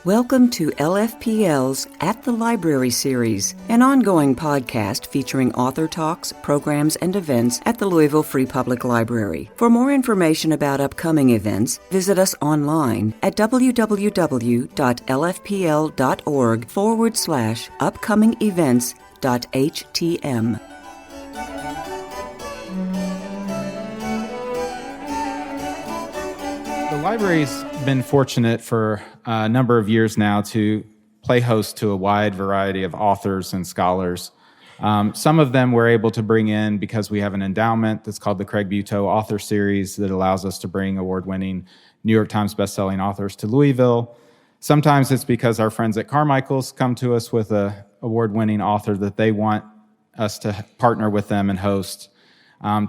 Welcome to LFPL's At the Library series, an ongoing podcast featuring author talks, programs, and events at the Louisville Free Public Library. For more information about upcoming events, visit us online at www.lfpl.org/upcoming-events.htm. The library's been fortunate for a number of years now to play host to a wide variety of authors and scholars. Some of them we're able to bring in because we have an endowment that's called the Craig Buteau Author Series that allows us to bring award-winning New York Times bestselling authors to Louisville. Sometimes it's because our friends at Carmichael's come to us with an award-winning author that they want us to partner with them and host.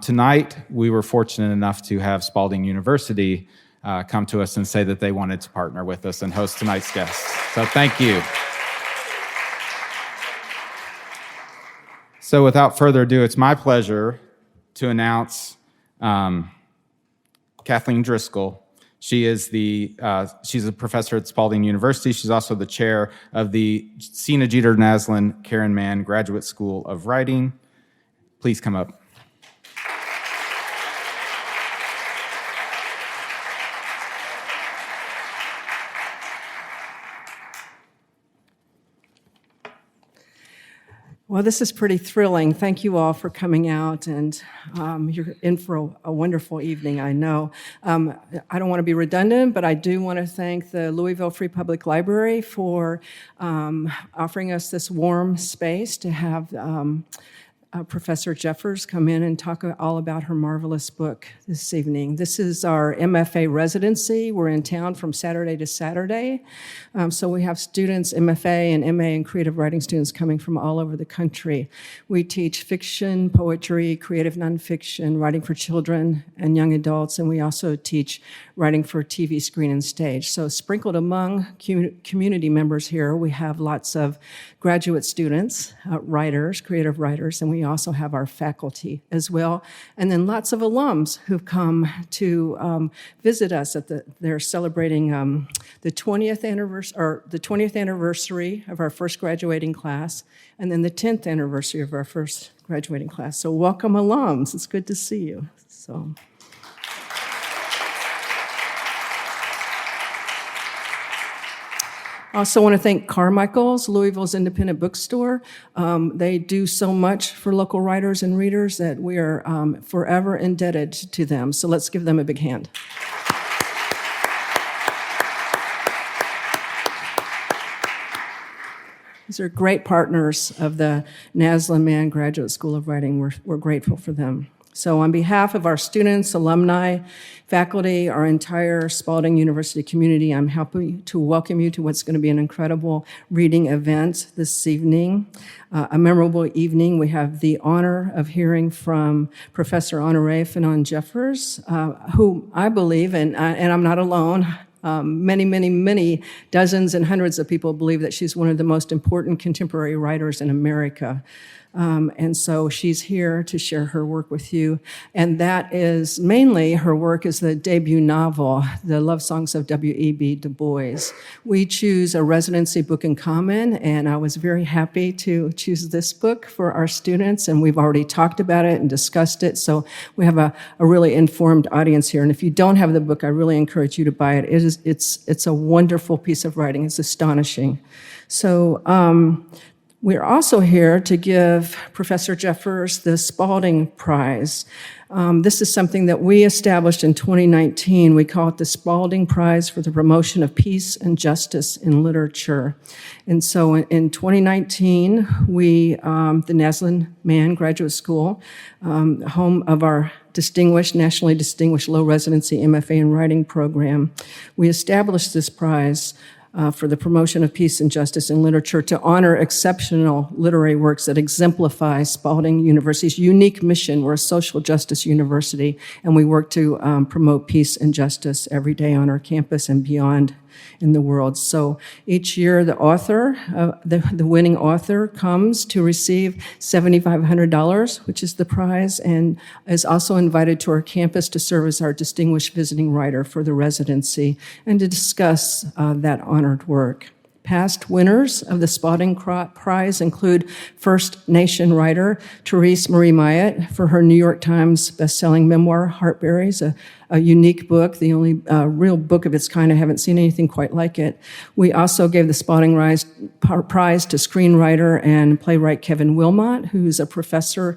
Tonight, we were fortunate enough to have Spalding University come to us and say that they wanted to partner with us and host tonight's guests. So thank you. So without further ado, it's my pleasure to announce Kathleen Driscoll. She's a professor at Spalding University. She's also the chair of the Sina Jeter Naslin Karen Mann Graduate School of Writing. Please come up. Well, this is pretty thrilling. Thank you all for coming out, and you're in for a wonderful evening, I know. I don't want to be redundant, but I do want to thank the Louisville Free Public Library for offering us this warm space to have Professor Jeffers come in and talk all about her marvelous book this evening. This is our MFA residency. We're in town from Saturday to Saturday. So we have students, MFA and MA and creative writing students coming from all over the country. We teach fiction, poetry, creative nonfiction, writing for children and young adults, and we also teach writing for TV, screen, and stage. So sprinkled among community members here, we have lots of graduate students, writers, creative writers, and we also have our faculty as well. And then lots of alums who've come to visit us they're celebrating the 20th anniversary of our first graduating class, and then the 10th anniversary of our first graduating class. So welcome alums, it's good to see you. I also want to thank Carmichael's, Louisville's independent bookstore. They do so much for local writers and readers that we are forever indebted to them. So let's give them a big hand. These are great partners of the Naslin Mann Graduate School of Writing. We're grateful for them. So on behalf of our students, alumni, faculty, our entire Spalding University community, I'm happy to welcome you to what's going to be an incredible reading event this evening, a memorable evening. We have the honor of hearing from Professor Honorée Fanonne Jeffers, who I believe, and I'm not alone, many dozens and hundreds of people believe that she's one of the most important contemporary writers in America. And so she's here to share her work with you. And that is mainly her work is the debut novel, The Love Songs of W.E.B. Du Bois. We choose a residency book in common, and I was very happy to choose this book for our students, and we've already talked about it and discussed it, so we have a really informed audience here. And if you don't have the book, I really encourage you to buy it. It's a wonderful piece of writing. It's astonishing. So, we're also here to give Professor Jeffers the Spalding Prize. This is something that we established in 2019. We call it the Spalding Prize for the Promotion of Peace and Justice in Literature. And so in 2019, the Naslin Mann Graduate School, home of our nationally distinguished low residency MFA in writing program, we established this prize for the promotion of peace and justice in literature to honor exceptional literary works that exemplify Spalding University's unique mission. We're a social justice university, and we work to promote peace and justice every day on our campus and beyond in the world. So each year, the author, the winning author, comes to receive $7,500, which is the prize, and is also invited to our campus to serve as our distinguished visiting writer for the residency and to discuss that honored work. Past winners of the Spalding Prize include First Nation writer Therese Marie Myatt for her New York Times bestselling memoir, Heartberries, a unique book, the only real book of its kind. I haven't seen anything quite like it. We also gave the Spalding Prize to screenwriter and playwright Kevin Wilmot, who's a professor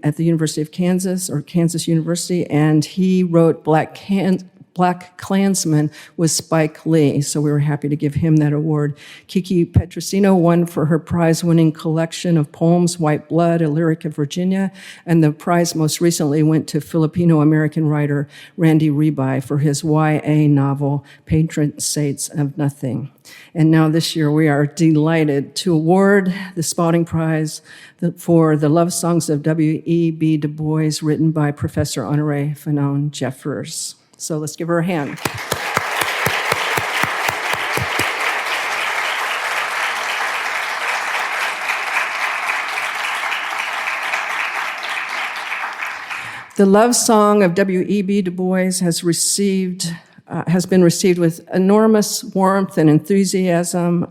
at the University of Kansas, or Kansas University, and he wrote Black Klansman with Spike Lee, so we were happy to give him that award. Kiki Petrosino won for her prize-winning collection of poems, White Blood, A Lyric of Virginia, and the prize most recently went to Filipino-American writer Randy Rebay for his YA novel, Patron Saints of Nothing. And now this year we are delighted to award the Spalding Prize for the Love Songs of W.E.B. Du Bois, written by Professor Honorée Fanonne Jeffers. So let's give her a hand. The Love Song of W.E.B. Du Bois has been received with enormous warmth and enthusiasm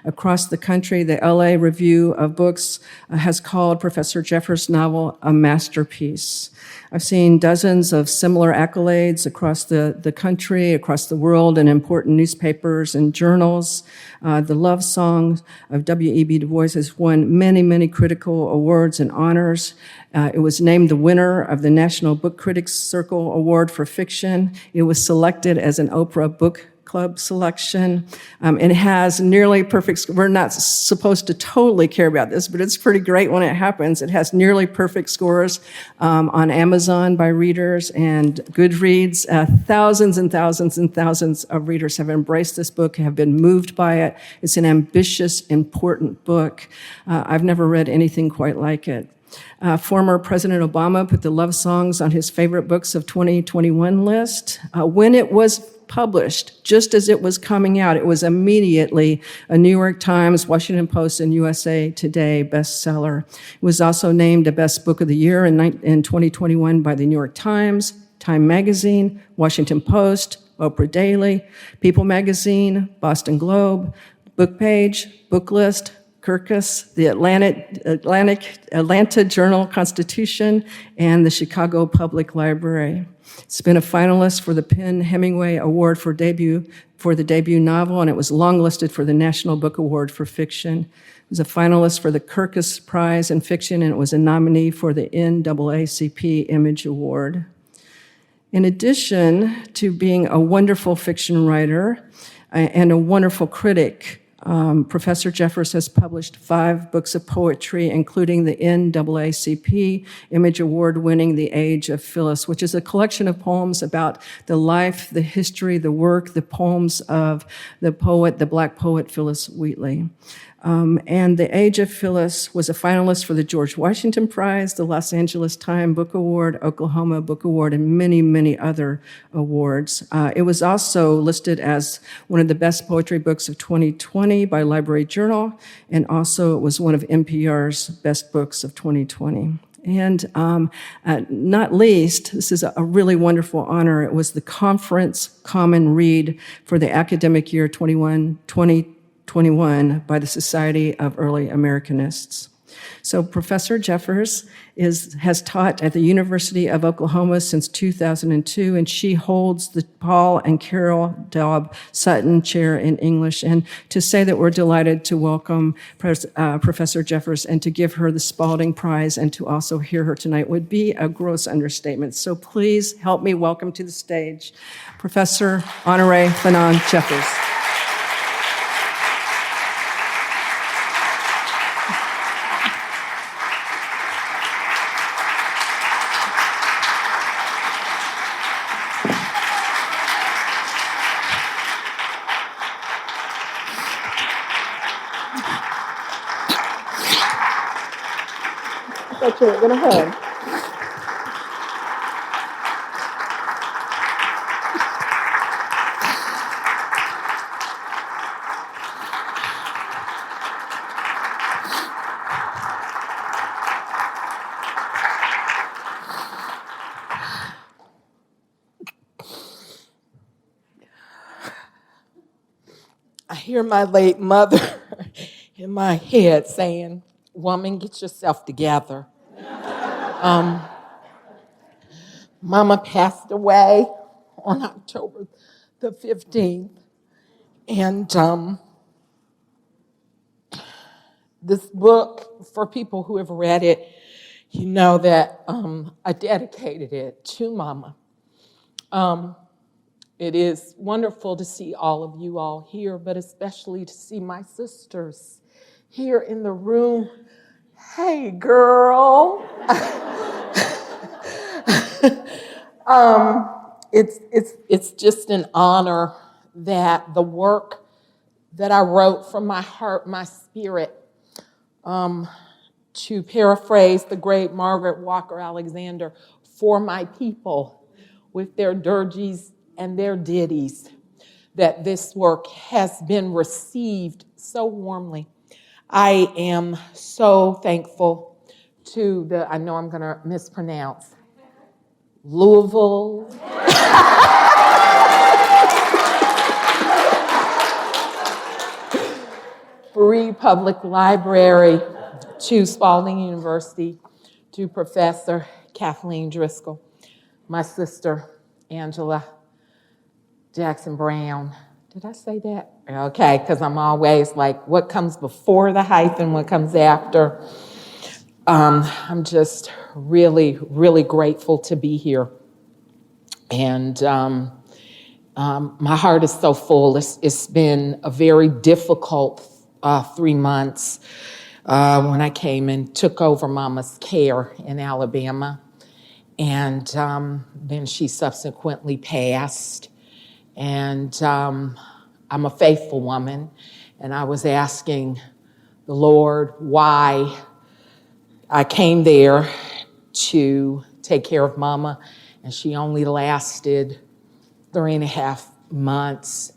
across the country. The LA Review of Books has called Professor Jeffers' novel a masterpiece. I've seen dozens of similar accolades across the country, across the world, in important newspapers and journals. The Love Songs of W.E.B. Du Bois has won many, many critical awards and honors. It was named the winner of the National Book Critics Circle Award for Fiction. It was selected as an Oprah Book Club selection. It has nearly perfect, we're not supposed to totally care about this, but it's pretty great when it happens. It has nearly perfect scores on Amazon by readers and Goodreads. Thousands and thousands and thousands of readers have embraced this book, have been moved by it. It's an ambitious, important book. I've never read anything quite like it. Former President Obama put the Love Songs on his favorite books of 2021 list. When it was published, just as it was coming out, it was immediately a New York Times, Washington Post, and USA Today bestseller. It was also named a Best Book of the Year in 2021 by the New York Times, Time Magazine, Washington Post, Oprah Daily, People Magazine, Boston Globe, Book Page, Booklist, Kirkus, the Atlanta Journal-Constitution, and the Chicago Public Library. It's been a finalist for the PEN/Hemingway Award for the debut novel, and it was longlisted for the National Book Award for Fiction. It was a finalist for the Kirkus Prize in Fiction, and it was a nominee for the NAACP Image Award. In addition to being a wonderful fiction writer and a wonderful critic, Professor Jeffers has published 5 books of poetry, including the NAACP Image Award-winning The Age of Phyllis, which is a collection of poems about the life, the history, the work, the poems of the Black poet Phyllis Wheatley. And The Age of Phyllis was a finalist for the George Washington Prize, the Los Angeles Times Book Award, Oklahoma Book Award, and many, many other awards. It was also listed as one of the best poetry books of 2020 by Library Journal, and also it was one of NPR's best books of 2020. And not least, this is a really wonderful honor, it was the Conference Common Read for the academic year 2021 by the Society of Early Americanists. So Professor Jeffers has taught at the University of Oklahoma since 2002, and she holds the Paul and Carol Daub Sutton Chair in English. And to say that we're delighted to welcome Professor Jeffers and to give her the Spalding Prize and to also hear her tonight would be a gross understatement. So please help me welcome to the stage Professor Honorée Fanonne Jeffers. I thought you were going to hug. hear my late mother in my head saying, "Woman, get yourself together." Mama passed away on October the 15th. And this book, for people who have read it, you know that I dedicated it to Mama. It is wonderful to see all of you all here, but especially to see my sisters here in the room. Hey, girl. It's just an honor that the work that I wrote from my heart, my spirit, to paraphrase the great Margaret Walker Alexander, for my people with their dirges and their ditties, that this work has been received so warmly. I am so thankful to I know I'm going to mispronounce, Louisville Free Public Library, to Spalding University, to Professor Kathleen Driscoll, my sister Angela Jackson Brown. Did I say that? Okay, because I'm always like, what comes before the hyphen, what comes after? I'm just really, really grateful to be here. And my heart is so full. It's been a very difficult 3 months when I came and took over Mama's care in Alabama. And then she subsequently passed. And I'm a faithful woman. And I was asking the Lord why I came there to take care of Mama. And she only lasted 3.5 months.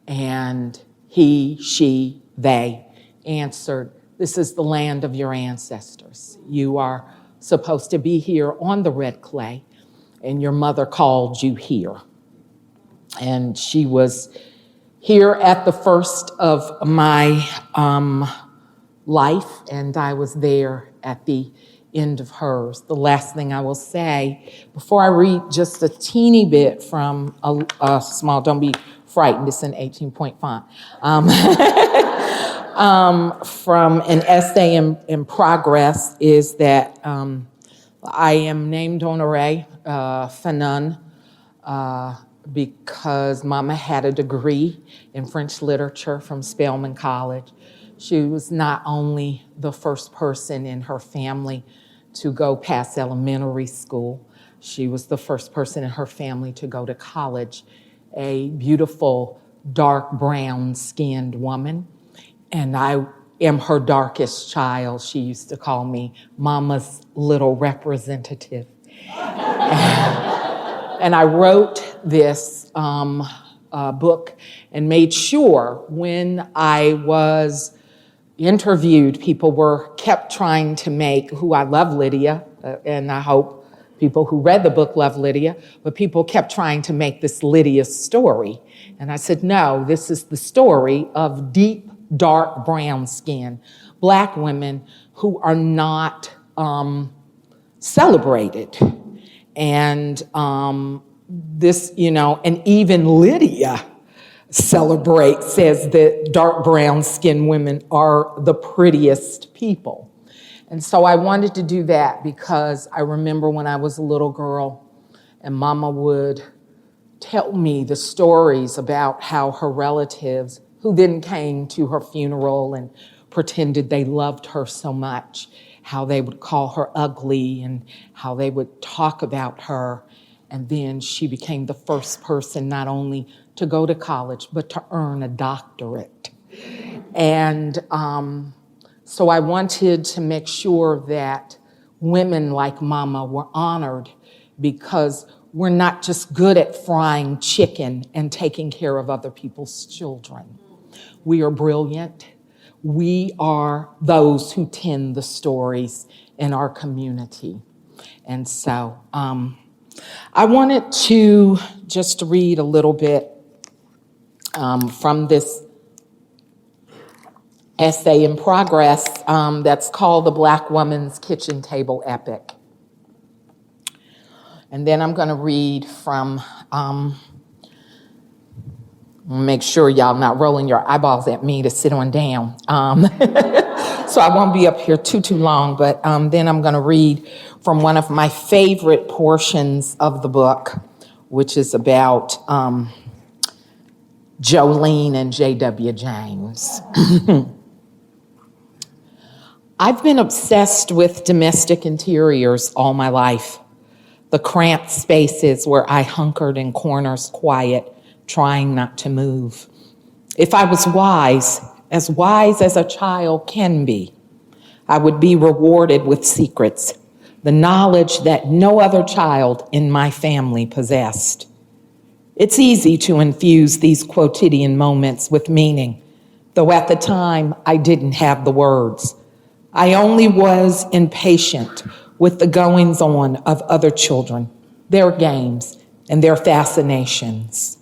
And he, she, they answered, "This is the land of your ancestors. You are supposed to be here on the red clay, and your mother called you here." And she was here at the first of my life, and I was there at the end of hers. The last thing I will say, before I read just a teeny bit from a small, don't be frightened, it's an 18-point font, from an essay in progress, is that I am named Honorée Fanonne because Mama had a degree in French literature from Spelman College. She was not only the first person in her family to go past elementary school, she was the first person in her family to go to college, a beautiful, dark brown-skinned woman. And I am her darkest child. She used to call me Mama's little representative. And I wrote this book and made sure when I was interviewed, people kept trying to make, who I love Lydia, and I hope people who read the book love Lydia, but people kept trying to make this Lydia's story. And I said, no, this is the story of deep, dark brown skin, Black women who are not celebrated. And this, and even Lydia says that dark brown skinned women are the prettiest people. And so I wanted to do that because I remember when I was a little girl and Mama would tell me the stories about how her relatives, who then came to her funeral and pretended they loved her so much, how they would call her ugly and how they would talk about her. And then she became the first person not only to go to college, but to earn a doctorate. And so I wanted to make sure that women like Mama were honored, because we're not just good at frying chicken and taking care of other people's children. We are brilliant. We are those who tend the stories in our community. And so I wanted to just read a little bit from this essay in progress that's called The Black Woman's Kitchen Table Epic. And then I'm going to read from, make sure y'all not rolling your eyeballs at me to sit on down. So I won't be up here too long, but then I'm going to read from one of my favorite portions of the book, which is about Jolene and J.W. James. I've been obsessed with domestic interiors all my life. The cramped spaces where I hunkered in corners quiet, trying not to move. If I was wise as a child can be, I would be rewarded with secrets, the knowledge that no other child in my family possessed. It's easy to infuse these quotidian moments with meaning, though at the time I didn't have the words. I only was impatient with the goings-on of other children, their games, and their fascinations.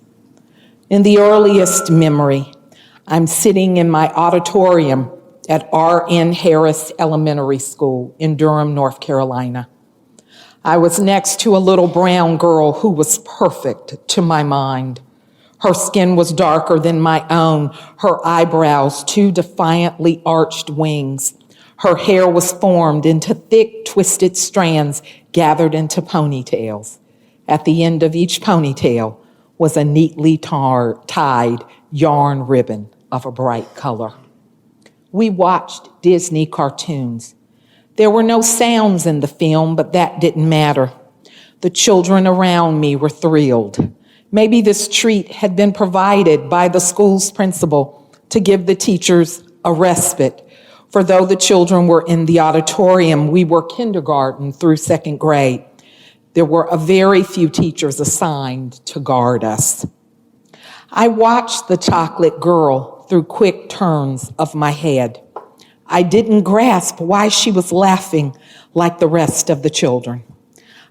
In the earliest memory, I'm sitting in my auditorium at R.N. Harris Elementary School in Durham, North Carolina. I was next to a little brown girl who was perfect to my mind. Her skin was darker than my own, her eyebrows two defiantly arched wings. Her hair was formed into thick, twisted strands gathered into ponytails. At the end of each ponytail was a neatly tied yarn ribbon of a bright color. We watched Disney cartoons. There were no sounds in the film, but that didn't matter. The children around me were thrilled. Maybe this treat had been provided by the school's principal to give the teachers a respite. For though the children were in the auditorium, we were kindergarten through second grade. There were a very few teachers assigned to guard us. I watched the chocolate girl through quick turns of my head. I didn't grasp why she was laughing like the rest of the children.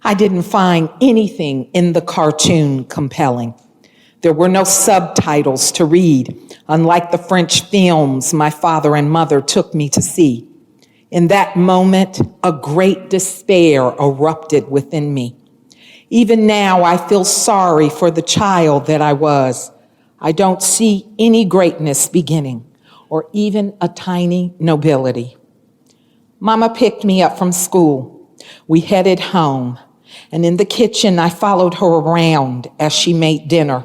I didn't find anything in the cartoon compelling. There were no subtitles to read, unlike the French films my father and mother took me to see. In that moment, a great despair erupted within me. Even now, I feel sorry for the child that I was. I don't see any greatness beginning, or even a tiny nobility. Mama picked me up from school. We headed home, and in the kitchen, I followed her around as she made dinner.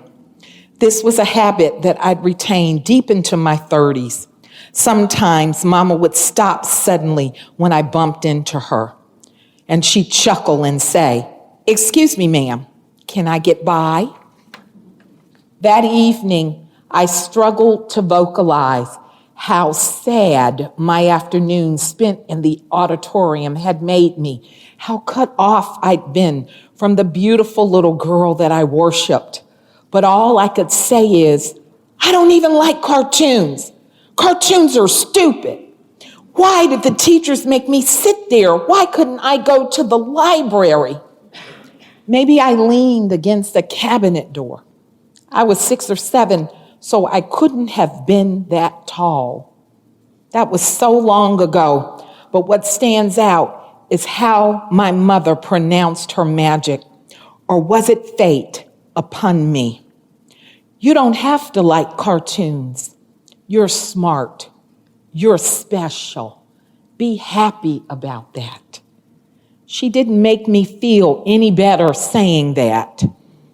This was a habit that I'd retained deep into my 30s. Sometimes Mama would stop suddenly when I bumped into her, and she'd chuckle and say, "Excuse me, ma'am, can I get by?" That evening, I struggled to vocalize how sad my afternoon spent in the auditorium had made me, how cut off I'd been from the beautiful little girl that I worshiped. But all I could say is, I don't even like cartoons. Cartoons are stupid. Why did the teachers make me sit there? Why couldn't I go to the library? Maybe I leaned against a cabinet door. I was 6 or 7, so I couldn't have been that tall. That was so long ago, but what stands out is how my mother pronounced her magic, or was it fate, upon me. You don't have to like cartoons. You're smart. You're special. Be happy about that. She didn't make me feel any better saying that.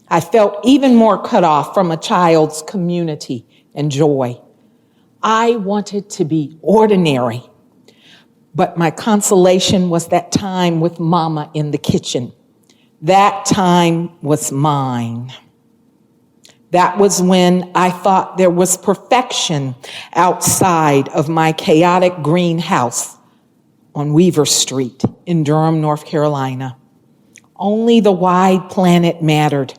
I felt even more cut off from a child's community and joy. I wanted to be ordinary, but my consolation was that time with Mama in the kitchen. That time was mine. That was when I thought there was perfection outside of my chaotic greenhouse on Weaver Street in Durham, North Carolina. Only the wide planet mattered.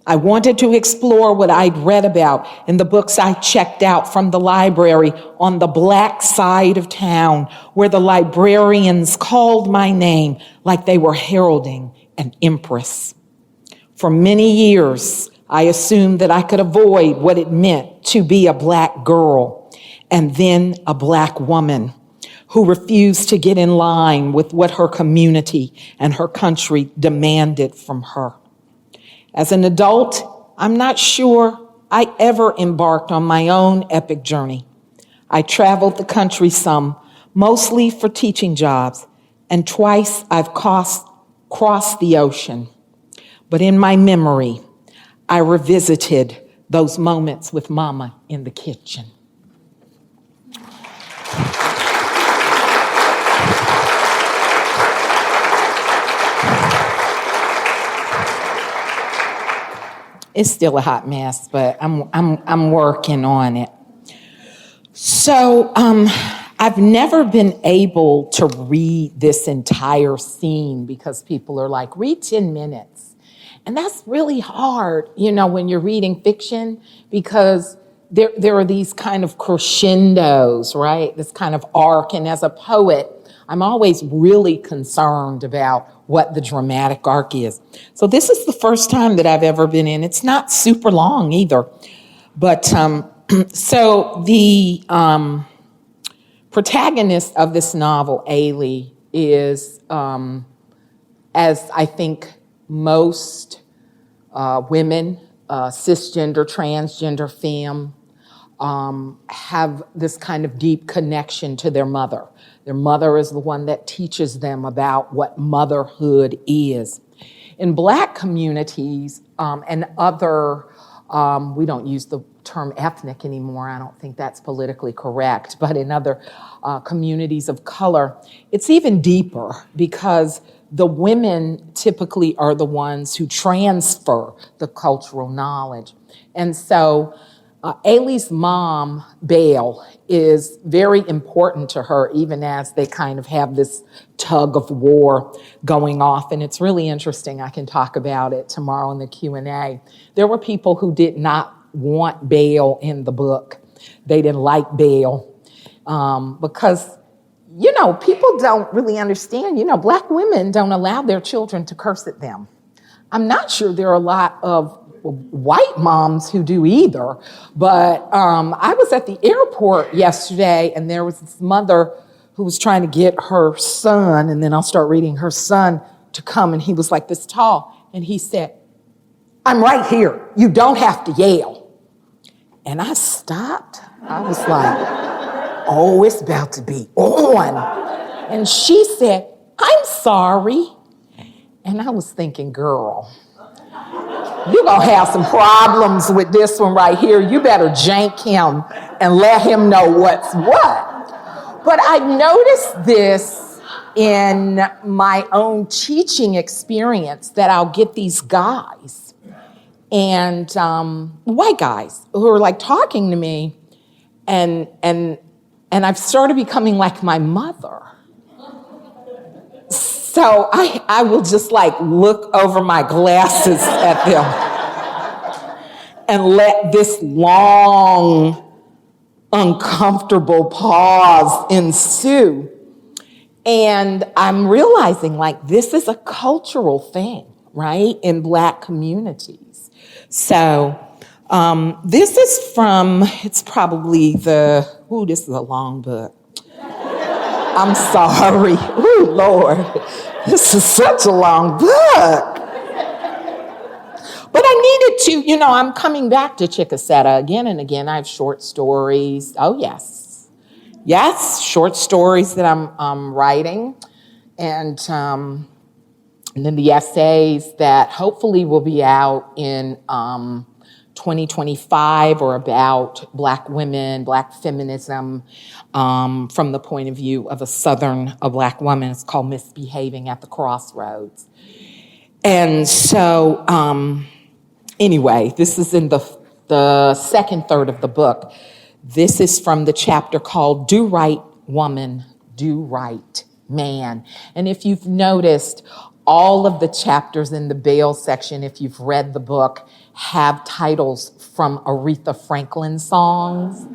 I wanted to explore what I'd read about in the books I checked out from the library on the black side of town, where the librarians called my name like they were heralding an empress. For many years, I assumed that I could avoid what it meant to be a black girl, and then a Black woman who refused to get in line with what her community and her country demanded from her. As an adult, I'm not sure I ever embarked on my own epic journey. I traveled the country some, mostly for teaching jobs, and twice I've crossed the ocean. But in my memory, I revisited those moments with Mama in the kitchen. It's still a hot mess, but I'm working on it. So I've never been able to read this entire scene because people are like, read 10 minutes. And that's really hard, when you're reading fiction, because there are these kind of crescendos, right? This kind of arc. And as a poet, I'm always really concerned about what the dramatic arc is. So this is the first time that I've ever been in. It's not super long either. But so the protagonist of this novel, Ailey, is, as I think most women, cisgender, transgender, femme, have this kind of deep connection to their mother. Their mother is the one that teaches them about what motherhood is. In Black communities and other, we don't use the term ethnic anymore, I don't think that's politically correct, but in other communities of color, it's even deeper because the women typically are the ones who transfer the cultural knowledge. And so Ailey's mom, Belle, is very important to her, even as they kind of have this tug of war going off. And it's really interesting. I can talk about it tomorrow in the Q&A. There were people who did not want Belle in the book. They didn't like Belle because, people don't really understand. Black women don't allow their children to curse at them. I'm not sure there are a lot of white moms who do either, but I was at the airport yesterday and there was this mother who was trying to get her son, and then I'll start reading, her son to come, and he was like this tall, and he said, "I'm right here, you don't have to yell." And I stopped. I was like, oh, it's about to be on. And she said, "I'm sorry." And I was thinking, girl, you're going to have some problems with this one right here. You better jank him and let him know what's what. But I noticed this in my own teaching experience, that I'll get these guys and white guys who are like talking to me, and I've started becoming like my mother. So I will just like look over my glasses at them and let this long, uncomfortable pause ensue. And I'm realizing like this is a cultural thing, right, in Black communities. So this is from, it's probably this is a long book. I'm sorry. Ooh, Lord, this is such a long book. But I needed to, I'm coming back to Chickasetta again and again. I have short stories. Oh, yes. Yes, short stories that I'm writing. And then the essays that hopefully will be out in 2025 or about Black women, Black feminism from the point of view of a Black woman. It's called Misbehaving at the Crossroads. And so anyway, this is in the second third of the book. This is from the chapter called Do Right Woman, Do Right Man. And if you've noticed, all of the chapters in the Belle section, if you've read the book, have titles from Aretha Franklin songs,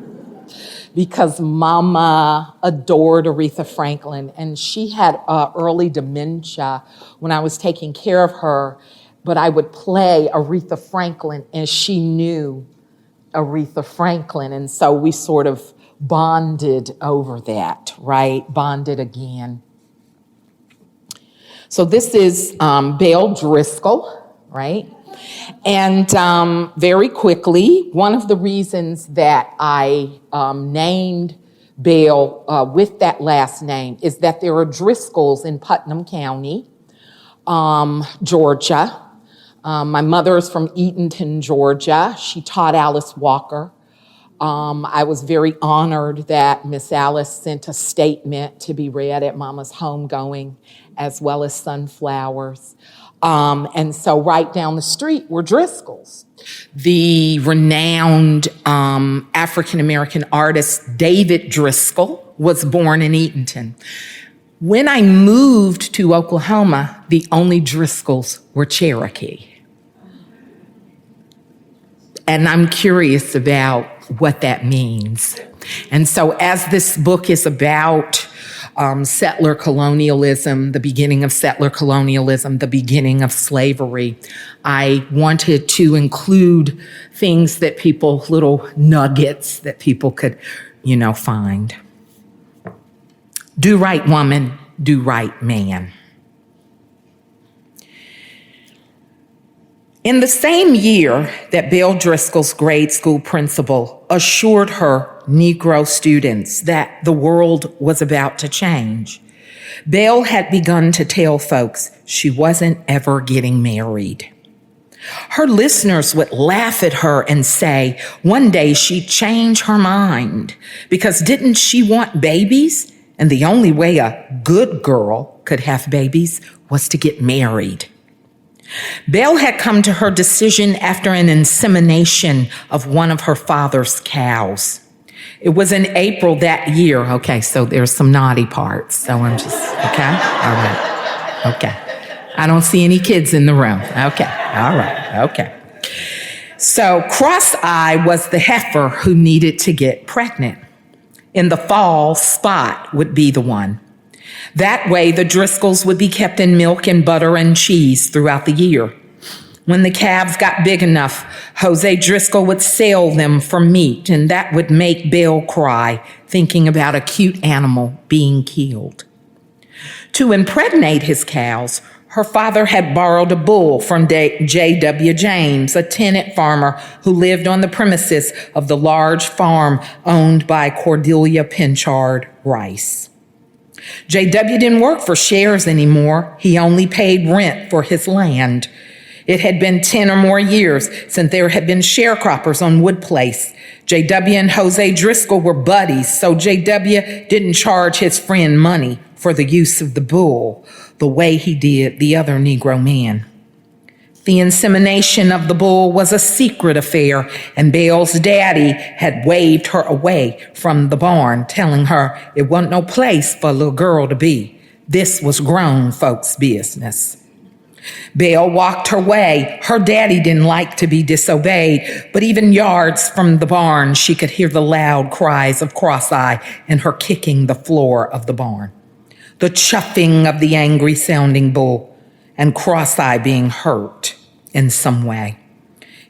because Mama adored Aretha Franklin, and she had early dementia when I was taking care of her, but I would play Aretha Franklin, and she knew Aretha Franklin, and so we sort of bonded over that, right? Bonded again. So this is Belle Driscoll, right? And very quickly, one of the reasons that I named Belle with that last name is that there are Driscolls in Putnam County, Georgia. My mother is from Eatonton, Georgia. She taught Alice Walker. I was very honored that Miss Alice sent a statement to be read at Mama's homegoing, as well as sunflowers. And so right down the street were Driscolls. The renowned African-American artist David Driscoll was born in Eatonton. When I moved to Oklahoma, the only Driscolls were Cherokee. And I'm curious about what that means. And so as this book is about settler colonialism, the beginning of settler colonialism, the beginning of slavery, I wanted to include things that people, little nuggets that people could, find. Do right, woman, do right, man. In the same year that Belle Driscoll's grade school principal assured her Negro students that the world was about to change, Belle had begun to tell folks she wasn't ever getting married. Her listeners would laugh at her and say one day she'd change her mind because didn't she want babies? And the only way a good girl could have babies was to get married. Belle had come to her decision after an insemination of one of her father's cows. It was in April that year. Okay, so there's some naughty parts. So I'm just, okay? All right. Okay. I don't see any kids in the room. Okay. All right. Okay. So Cross-Eye was the heifer who needed to get pregnant. In the fall, Spot would be the one. That way, the Driscolls would be kept in milk and butter and cheese throughout the year. When the calves got big enough, Jose Driscoll would sell them for meat, and that would make Belle cry, thinking about a cute animal being killed. To impregnate his cows, her father had borrowed a bull from J.W. James, a tenant farmer who lived on the premises of the large farm owned by Cordelia Pinchard Rice. J.W. didn't work for shares anymore. He only paid rent for his land. It had been 10 or more years since there had been sharecroppers on Wood Place. J.W. and Jose Driscoll were buddies, so J.W. didn't charge his friend money for the use of the bull the way he did the other Negro man. The insemination of the bull was a secret affair, and Belle's daddy had waved her away from the barn, telling her it wasn't no place for a little girl to be. This was grown folks' business. Belle walked her way. Her daddy didn't like to be disobeyed, but even yards from the barn, she could hear the loud cries of Cross-Eye and her kicking the floor of the barn, the chuffing of the angry-sounding bull, and Cross-Eye being hurt in some way.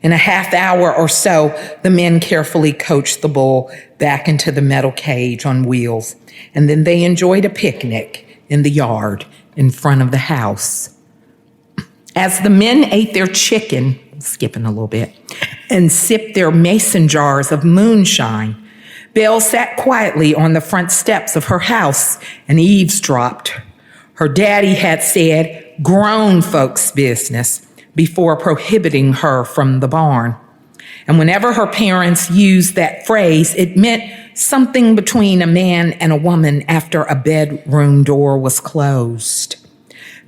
In a half hour or so, the men carefully coached the bull back into the metal cage on wheels, and then they enjoyed a picnic in the yard in front of the house. As the men ate their chicken, skipping a little bit, and sipped their mason jars of moonshine, Belle sat quietly on the front steps of her house and eavesdropped. Her daddy had said, grown folks' business, before prohibiting her from the barn. And whenever her parents used that phrase, it meant something between a man and a woman after a bedroom door was closed.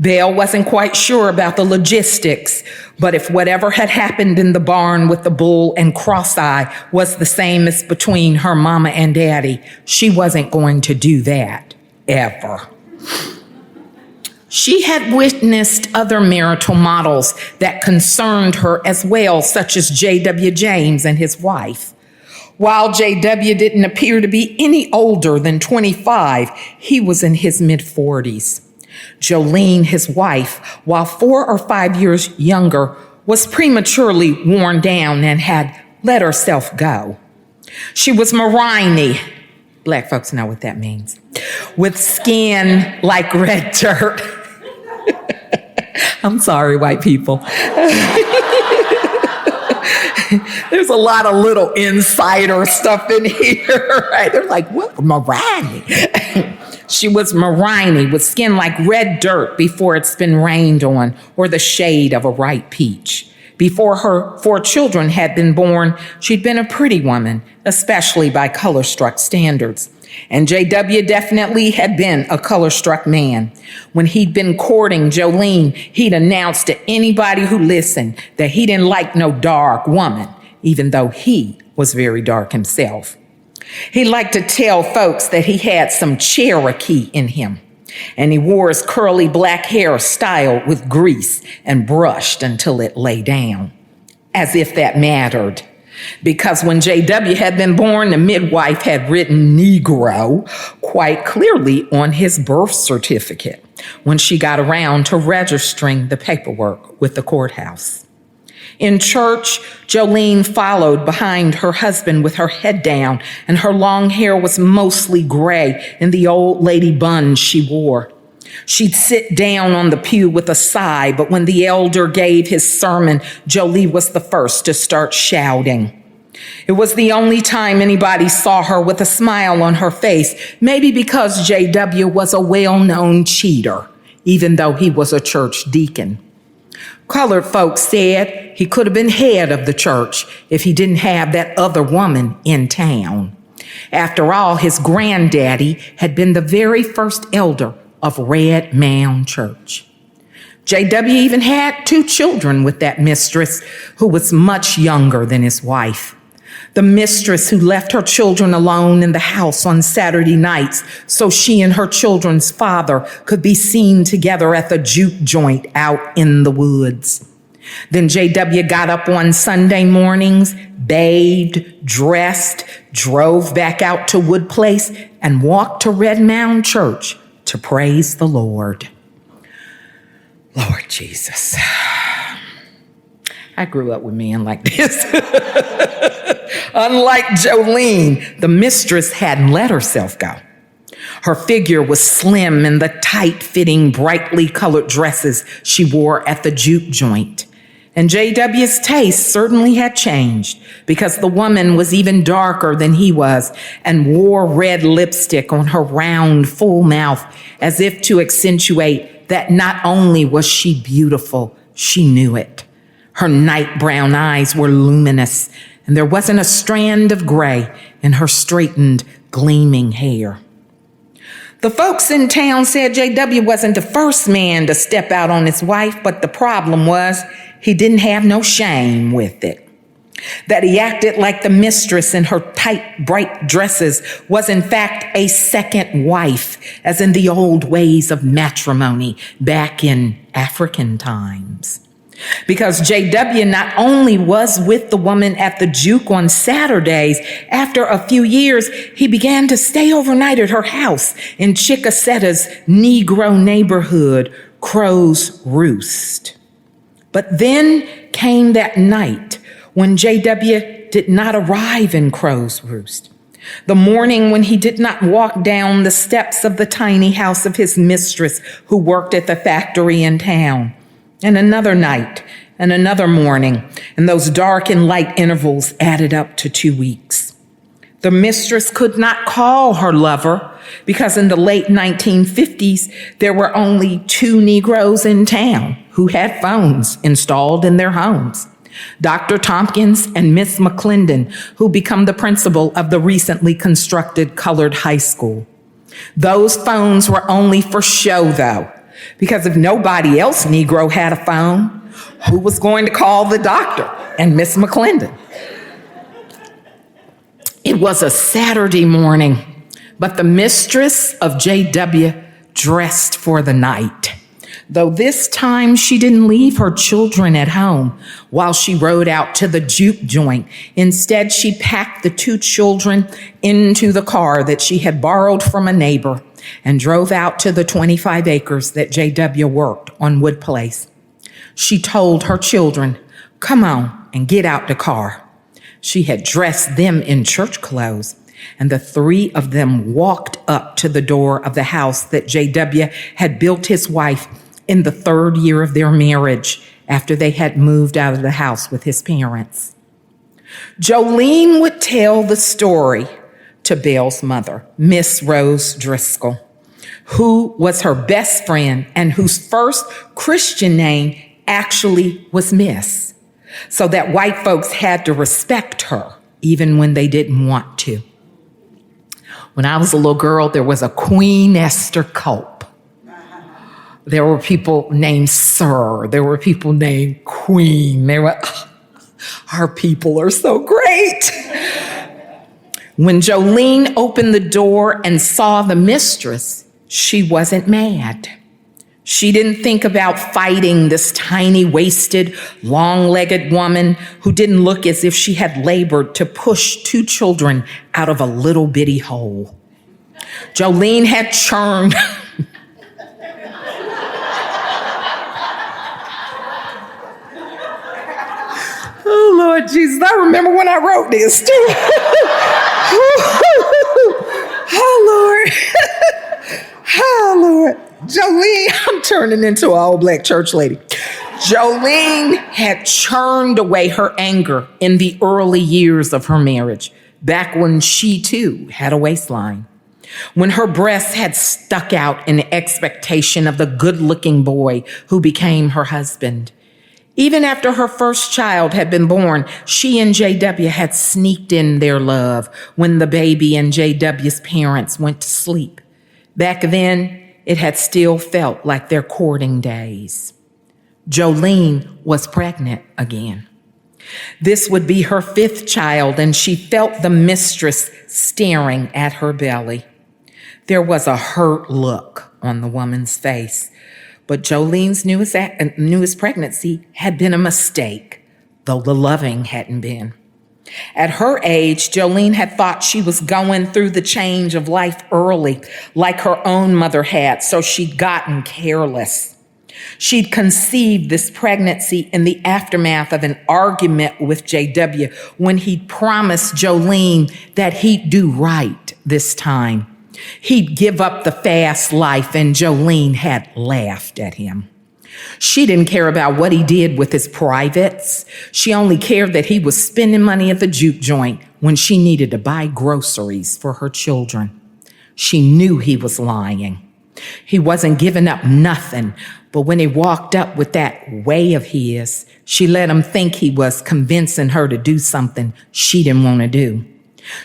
Belle wasn't quite sure about the logistics, but if whatever had happened in the barn with the bull and Cross-Eye was the same as between her mama and daddy, she wasn't going to do that, ever. She had witnessed other marital models that concerned her as well, such as J.W. James and his wife. While J.W. didn't appear to be any older than 25, he was in his mid-40s. Jolene, his wife, while 4 or 5 years younger, was prematurely worn down and had let herself go. She was Marini, Black folks know what that means. With skin like red dirt. I'm sorry, white people. There's a lot of little insider stuff in here, right? They're like, what? Marini. She was Marini with skin like red dirt before it's been rained on, or the shade of a ripe peach. Before her 4 children had been born, she'd been a pretty woman, especially by color-struck standards. And J.W. definitely had been a color-struck man. When he'd been courting Jolene, he'd announced to anybody who listened that he didn't like no dark woman, even though he was very dark himself. He liked to tell folks that he had some Cherokee in him, and he wore his curly black hair styled with grease and brushed until it lay down, as if that mattered. Because when J.W. had been born, the midwife had written Negro quite clearly on his birth certificate when she got around to registering the paperwork with the courthouse. In church, Jolene followed behind her husband with her head down, and her long hair was mostly gray in the old lady bun she wore. She'd sit down on the pew with a sigh, but when the elder gave his sermon, Jolie was the first to start shouting. It was the only time anybody saw her with a smile on her face, maybe because J.W. was a well-known cheater, even though he was a church deacon. Colored folks said he could have been head of the church if he didn't have that other woman in town. After all, his granddaddy had been the very first elder of Red Mound Church. J.W. even had 2 children with that mistress who was much younger than his wife. The mistress who left her children alone in the house on Saturday nights so she and her children's father could be seen together at the juke joint out in the woods. Then J.W. got up on Sunday mornings, bathed, dressed, drove back out to Wood Place, and walked to Red Mound Church to praise the Lord. Lord Jesus. I grew up with men like this. Unlike Jolene, the mistress hadn't let herself go. Her figure was slim in the tight-fitting, brightly colored dresses she wore at the juke joint. And J.W.'s taste certainly had changed because the woman was even darker than he was and wore red lipstick on her round, full mouth as if to accentuate that not only was she beautiful, she knew it. Her night brown eyes were luminous, and there wasn't a strand of gray in her straightened, gleaming hair. The folks in town said J.W. wasn't the first man to step out on his wife, but the problem was he didn't have no shame with it. That he acted like the mistress in her tight, bright dresses was in fact a second wife, as in the old ways of matrimony back in African times. Because J.W. not only was with the woman at the juke on Saturdays, after a few years, he began to stay overnight at her house in Chickaseta's Negro neighborhood, Crow's Roost. But then came that night when J.W. did not arrive in Crow's Roost. The morning when he did not walk down the steps of the tiny house of his mistress who worked at the factory in town. And another night, and another morning, and those dark and light intervals added up to 2 weeks. The mistress could not call her lover because in the late 1950s, there were only 2 Negroes in town who had phones installed in their homes. Dr. Tompkins and Miss McClendon, who become the principal of the recently constructed colored high school. Those phones were only for show, though. Because if nobody else Negro had a phone, who was going to call the doctor and Miss McClendon? It was a Saturday morning, but the mistress of J.W. dressed for the night. Though this time she didn't leave her children at home while she rode out to the juke joint. Instead, she packed the 2 children into the car that she had borrowed from a neighbor and drove out to the 25 acres that J.W. worked on Wood Place. She told her children, "Come on and get out the car." She had dressed them in church clothes, And the three of them walked up to the door of the house that J.W. had built his wife in the 3rd year of their marriage after they had moved out of the house with his parents. Jolene would tell the story to Belle's mother, Miss Rose Driscoll, who was her best friend and whose first Christian name actually was Miss, so that white folks had to respect her even when they didn't want to. When I was a little girl, there was a Queen Esther Culp. There were people named Sir. There were people named Queen. Our people are so great. When Jolene opened the door and saw the mistress, she wasn't mad. She didn't think about fighting this tiny, wasted, long-legged woman who didn't look as if she had labored to push 2 children out of a little bitty hole. Jolene had churned. Oh, Lord Jesus, I remember when I wrote this, too. Oh, Lord. Oh, Lord. Jolene, I'm turning into an old black church lady. Jolene had churned away her anger in the early years of her marriage, back when she, too, had a waistline. When her breasts had stuck out in expectation of the good-looking boy who became her husband. Even after her first child had been born, she and J.W. had sneaked in their love when the baby and J.W.'s parents went to sleep. Back then, it had still felt like their courting days. Jolene was pregnant again. This would be her 5th child, and she felt the mistress staring at her belly. There was a hurt look on the woman's face, but Jolene's newest pregnancy had been a mistake, though the loving hadn't been. At her age, Jolene had thought she was going through the change of life early, like her own mother had, so she'd gotten careless. She'd conceived this pregnancy in the aftermath of an argument with J.W. when he'd promised Jolene that he'd do right this time. He'd give up the fast life, and Jolene had laughed at him. She didn't care about what he did with his privates. She only cared that he was spending money at the juke joint when she needed to buy groceries for her children. She knew he was lying. He wasn't giving up nothing, but when he walked up with that way of his, she let him think he was convincing her to do something she didn't want to do.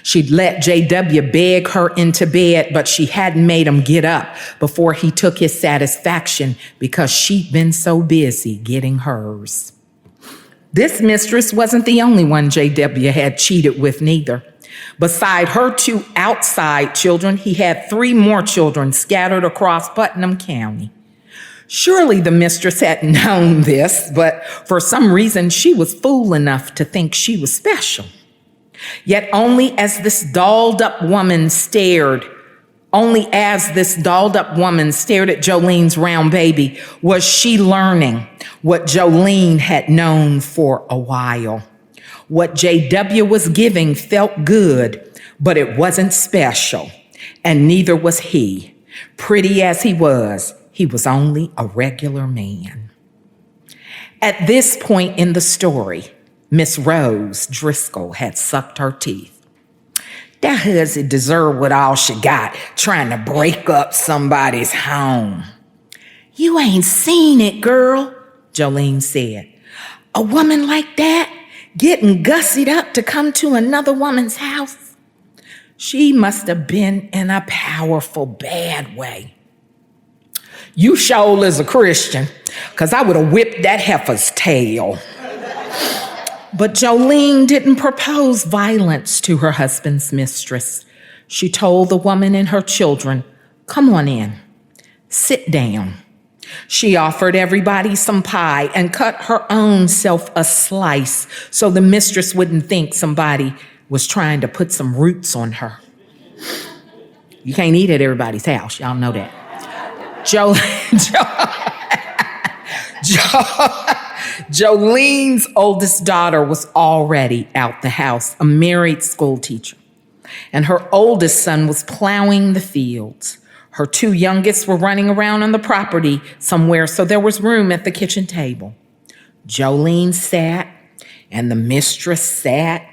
She'd let J.W. beg her into bed, but she hadn't made him get up before he took his satisfaction because she'd been so busy getting hers. This mistress wasn't the only one J.W. had cheated with neither. Beside her 2 outside children, he had 3 more children scattered across Putnam County. Surely the mistress had known this, but for some reason she was fool enough to think she was special. Yet only as this dolled-up woman stared at Jolene's round baby was she learning what Jolene had known for a while. What J.W. was giving felt good, but it wasn't special, and neither was he. Pretty as he was only a regular man. At this point in the story, Miss Rose Driscoll had sucked her teeth. That hussy deserved what all she got, trying to break up somebody's home. You ain't seen it, girl, Jolene said. A woman like that, getting gussied up to come to another woman's house. She must have been in a powerful bad way. You sure is a Christian, because I would have whipped that heifer's tail. But Jolene didn't propose violence to her husband's mistress. She told the woman and her children, "Come on in, sit down." She offered everybody some pie and cut her own self a slice so the mistress wouldn't think somebody was trying to put some roots on her. You can't eat at everybody's house, y'all know that. Jolene's oldest daughter was already out the house, a married school teacher. and her oldest son was plowing the fields. Her two youngest were running around on the property somewhere, so there was room at the kitchen table. Jolene sat, and the mistress sat,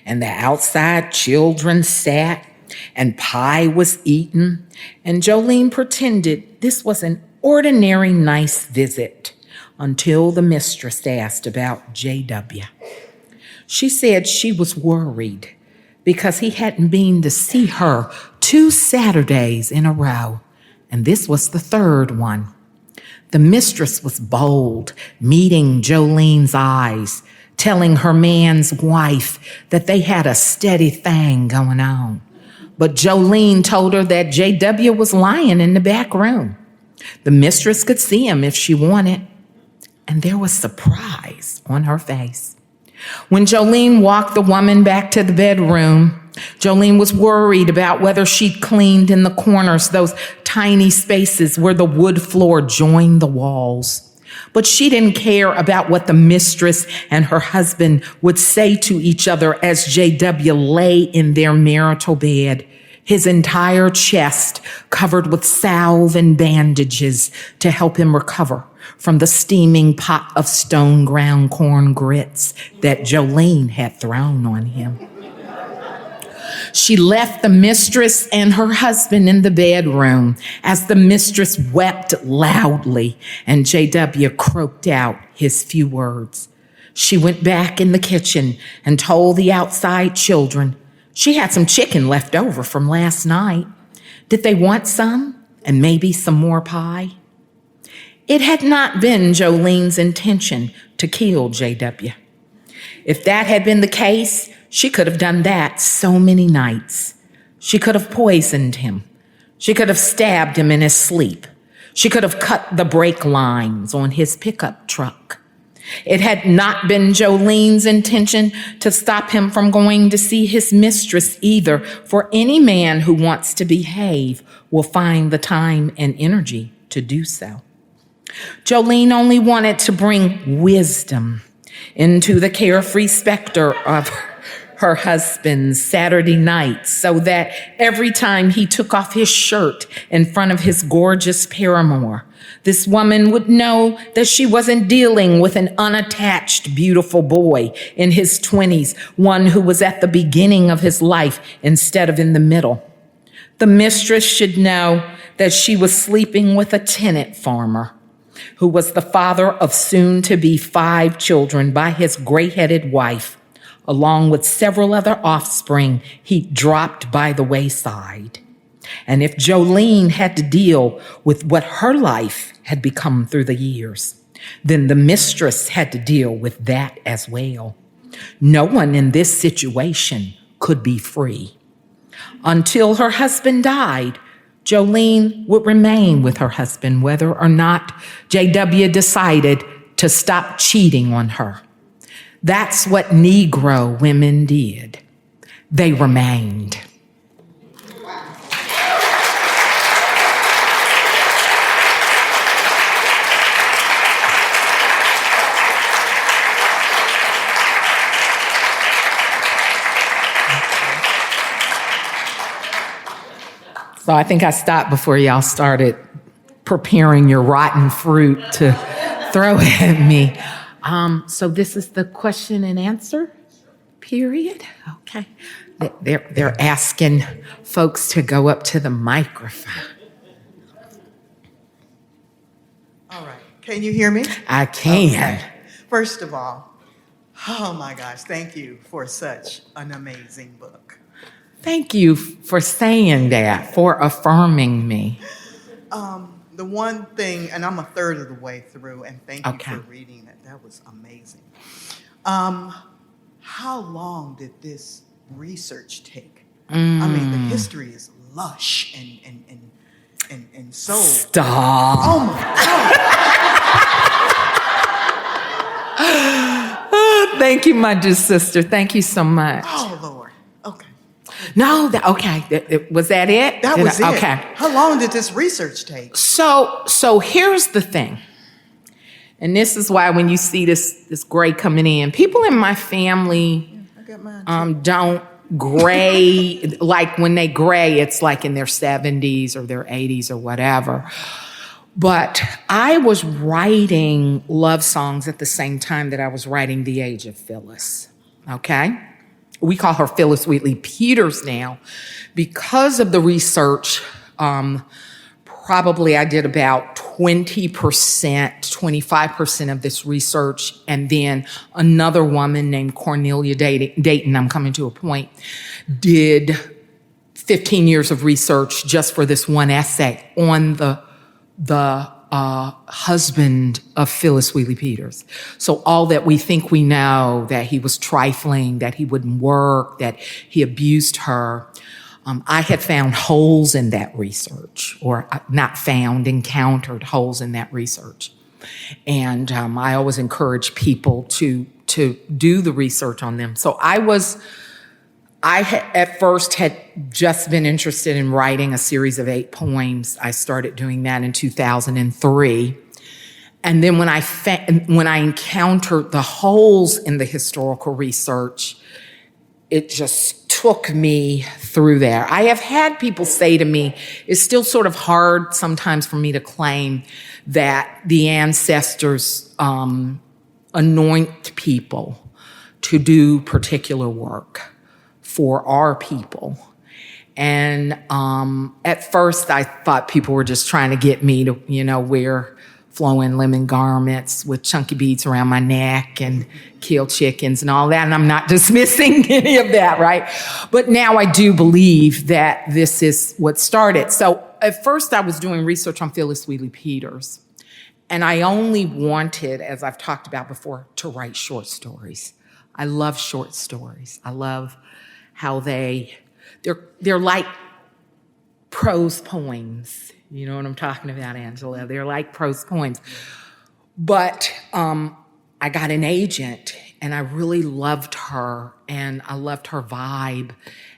and the outside children sat, and pie was eaten, and Jolene pretended this was an ordinary nice visit until the mistress asked about J.W. She said she was worried because he hadn't been to see her 2 Saturdays in a row, and this was the third one. The mistress was bold, meeting Jolene's eyes, telling her man's wife that they had a steady thing going on. But Jolene told her that J.W. was lying in the back room. The mistress could see him if she wanted, and there was surprise on her face. When Jolene walked the woman back to the bedroom, Jolene was worried about whether she'd cleaned in the corners, those tiny spaces where the wood floor joined the walls. But she didn't care about what the mistress and her husband would say to each other as J.W. lay in their marital bed, his entire chest covered with salve and bandages to help him recover from the steaming pot of stone ground corn grits that Jolene had thrown on him. She left the mistress and her husband in the bedroom as the mistress wept loudly and J.W. croaked out his few words. She went back in the kitchen and told the outside children she had some chicken left over from last night. Did they want some? And maybe some more pie? It had not been Jolene's intention to kill J.W. If that had been the case, she could have done that so many nights. She could have poisoned him. She could have stabbed him in his sleep. She could have cut the brake lines on his pickup truck. It had not been Jolene's intention to stop him from going to see his mistress either, for any man who wants to behave will find the time and energy to do so. Jolene only wanted to bring wisdom into the carefree specter of her husband's Saturday nights so that every time he took off his shirt in front of his gorgeous paramour, this woman would know that she wasn't dealing with an unattached, beautiful boy in his 20s, one who was at the beginning of his life instead of in the middle. The mistress should know that she was sleeping with a tenant farmer who was the father of soon-to-be 5 children by his gray-headed wife, along with several other offspring he dropped by the wayside. And if Jolene had to deal with what her life had become through the years, then the mistress had to deal with that as well. No one in this situation could be free. Until her husband died, Jolene would remain with her husband, whether or not J.W. decided to stop cheating on her. That's what Negro women did. They remained. So I think I stopped before y'all started preparing your rotten fruit to throw at me. So this is the question and answer period. Okay. They're asking folks to go up to the microphone. All right. Can you hear me? I can. Okay. First of all, oh my gosh, thank you for such an amazing book. Thank you for saying that, for affirming me. The one thing, and I'm a third of the way through, and thank you Okay. for reading it. That was amazing. How long did this research take? I mean, the history is lush and so. Stop. Oh my God. Thank you, my dear sister. Thank you so much. Oh Lord. Okay. No, was that it? That was it. Okay. How long did this research take? So here's the thing. And this is why when you see this gray coming in, people in my family I got mine too. gray, like when they gray, it's like in their 70s or their 80s or whatever. But I was writing love songs at the same time that I was writing The Age of Phyllis, okay? We call her Phyllis Wheatley Peters now. Because of the research, probably I did about 20%, 25% of this research, and then another woman named Cornelia Dayton, I'm coming to a point, did 15 years of research just for this one essay on the husband of Phyllis Wheatley Peters. So all that we think we know, that he was trifling, that he wouldn't work, that he abused her, I had found holes in that research, or not found, encountered holes in that research. And I always encourage people to do the research on them. So at first had just been interested in writing a series of 8 poems. I started doing that in 2003. And then when I encountered the holes in the historical research, it just took me through there. I have had people say to me, it's still sort of hard sometimes for me to claim that the ancestors anoint people to do particular work for our people. And at first I thought people were just trying to get me to, wear flowing lemon garments with chunky beads around my neck and kill chickens and all that. And I'm not dismissing any of that, right? But now I do believe that this is what started. So at first I was doing research on Phyllis Wheatley Peters. And I only wanted, as I've talked about before, to write short stories. I love short stories. I love how they're like prose poems. You know what I'm talking about, Angela? They're like prose poems. But I got an agent, and I really loved her, and I loved her vibe.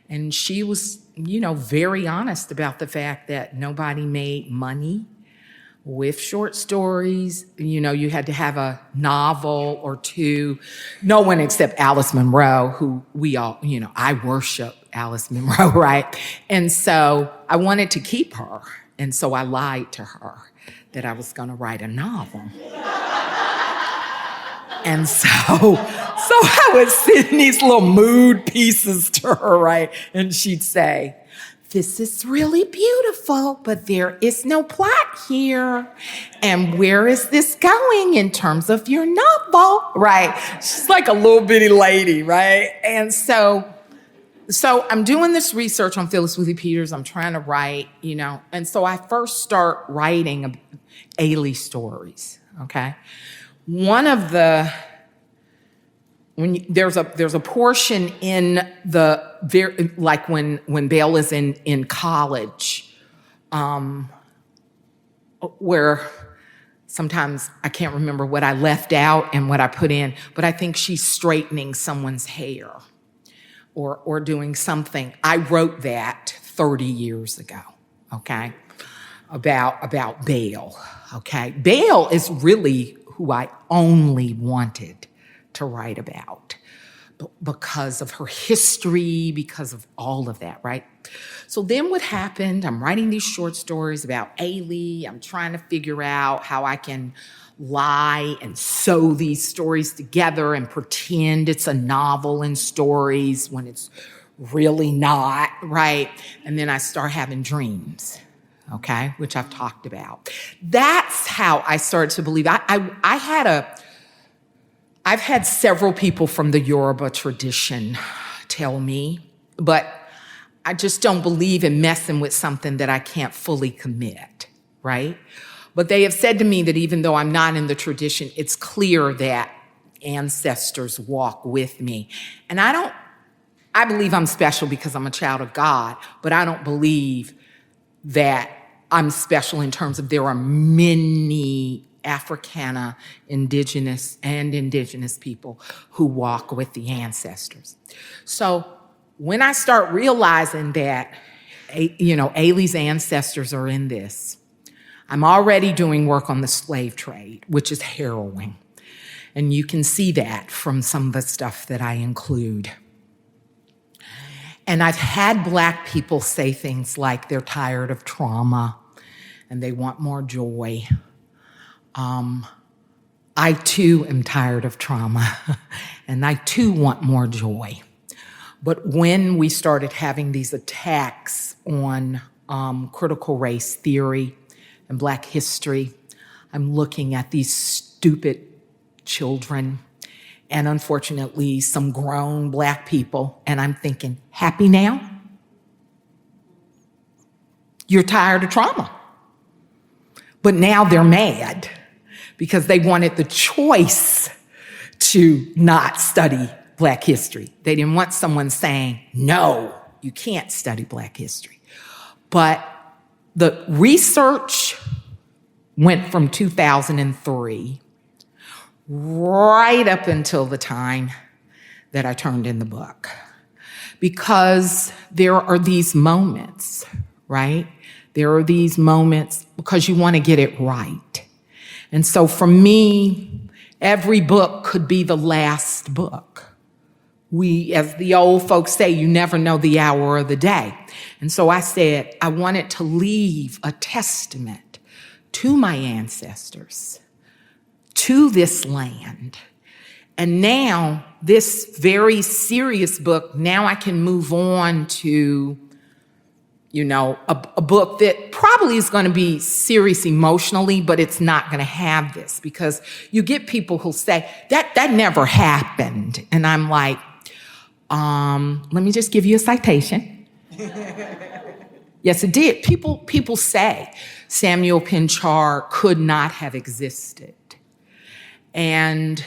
And she was, very honest about the fact that nobody made money with short stories. You had to have a novel or two. No one except Alice Munro, who we all, I worship Alice Munro, right? And so I wanted to keep her. And so I lied to her that I was going to write a novel. And so I would send these little mood pieces to her, right? And she'd say, "This is really beautiful, but there is no plot here. And where is this going in terms of your novel?" Right? She's like a little bitty lady, right? And so I'm doing this research on Phyllis Wheatley Peters. I'm trying to write, and so I first start writing Ailey stories, okay? One of there's a portion in like when Belle is in college, where sometimes I can't remember what I left out and what I put in, but I think she's straightening someone's hair or doing something. I wrote that 30 years ago, okay, about Belle, okay? Belle is really who I only wanted to write about because of her history, because of all of that, right? So then what happened, I'm writing these short stories about Ailey. I'm trying to figure out how I can lie and sew these stories together and pretend it's a novel in stories when it's really not, right? And then I start having dreams, okay, which I've talked about. That's how I started to believe. I've had several people from the Yoruba tradition tell me, but I just don't believe in messing with something that I can't fully commit, right? But they have said to me that even though I'm not in the tradition, it's clear that ancestors walk with me. And I believe I'm special because I'm a child of God, but I don't believe that I'm special in terms of there are many Africana, indigenous people who walk with the ancestors. So when I start realizing that, Ailey's ancestors are in this, I'm already doing work on the slave trade, which is harrowing. And you can see that from some of the stuff that I include. And I've had Black people say things like they're tired of trauma and they want more joy. I too am tired of trauma and I too want more joy. But when we started having these attacks on critical race theory and Black history, I'm looking at these stupid children and unfortunately some grown Black people, and I'm thinking, happy now? You're tired of trauma. But now they're mad because they wanted the choice to not study Black history. They didn't want someone saying, no, you can't study Black history. But the research went from 2003 right up until the time that I turned in the book. Because there are these moments, right? There are these moments because you want to get it right. And so for me, every book could be the last book. We, as the old folks say, you never know the hour or the day. And so I said, I wanted to leave a testament to my ancestors, to this land. And now, this very serious book, now I can move on to, you know, a book that probably is going to be serious emotionally, but it's not going to have this, because you get people who'll say, that never happened. And I'm like, let me just give you a citation. Yes, it did. People say Samuel Pinchard could not have existed. And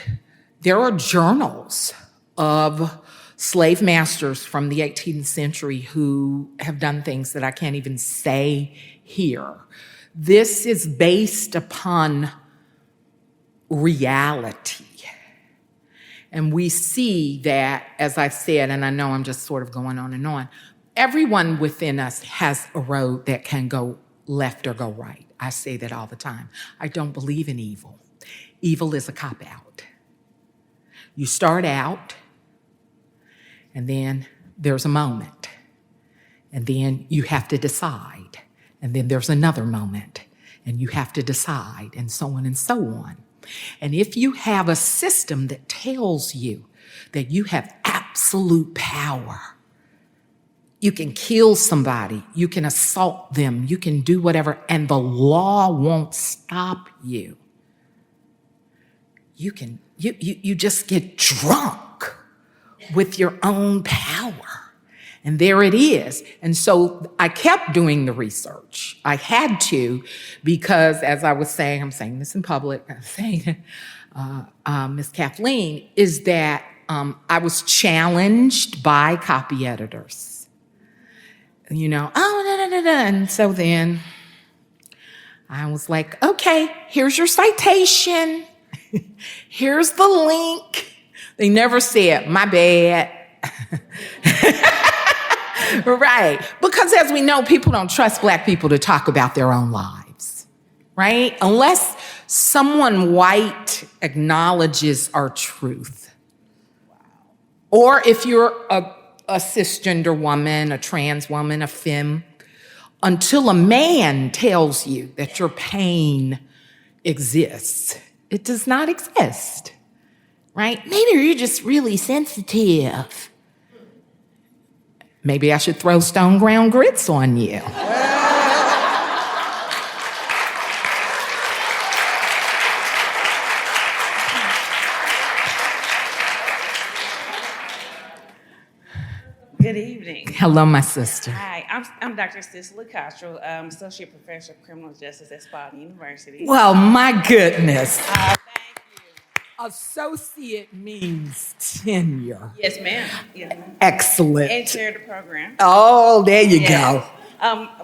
there are journals of slave masters from the 18th century who have done things that I can't even say here. This is based upon reality. And we see that, as I've said, and I know I'm just sort of going on and on, everyone within us has a road that can go left or go right. I say that all the time. I don't believe in evil. Evil is a cop-out. You start out, and then there's a moment, and then you have to decide, and then there's another moment, and you have to decide, and so on and so on. And if you have a system that tells you that you have absolute power, you can kill somebody, you can assault them, you can do whatever, and the law won't stop you. You just get drunk with your own power. And there it is. And so I kept doing the research. I had to, because as I was saying, I'm saying this in public, I'm saying, Miss Kathleen, is that I was challenged by copy editors. You know, and so then I was like, okay, here's your citation. Here's the link. They never said, my bad. Right. Because as we know, people don't trust Black people to talk about their own lives, right? Unless someone white acknowledges our truth. Or if you're a cisgender woman, a trans woman, a femme, until a man tells you that your pain exists, it does not exist, right? Maybe you're just really sensitive. Maybe I should throw stone ground grits on you. Good evening. Hello, my sister. Hi, I'm Dr. Cicely Cottrell, Associate Professor of Criminal Justice at Spalding University. Well, my goodness. Thank you. Associate means tenure. Yes, ma'am. Yes, ma'am. Excellent. And chair of the program. Oh, there you go.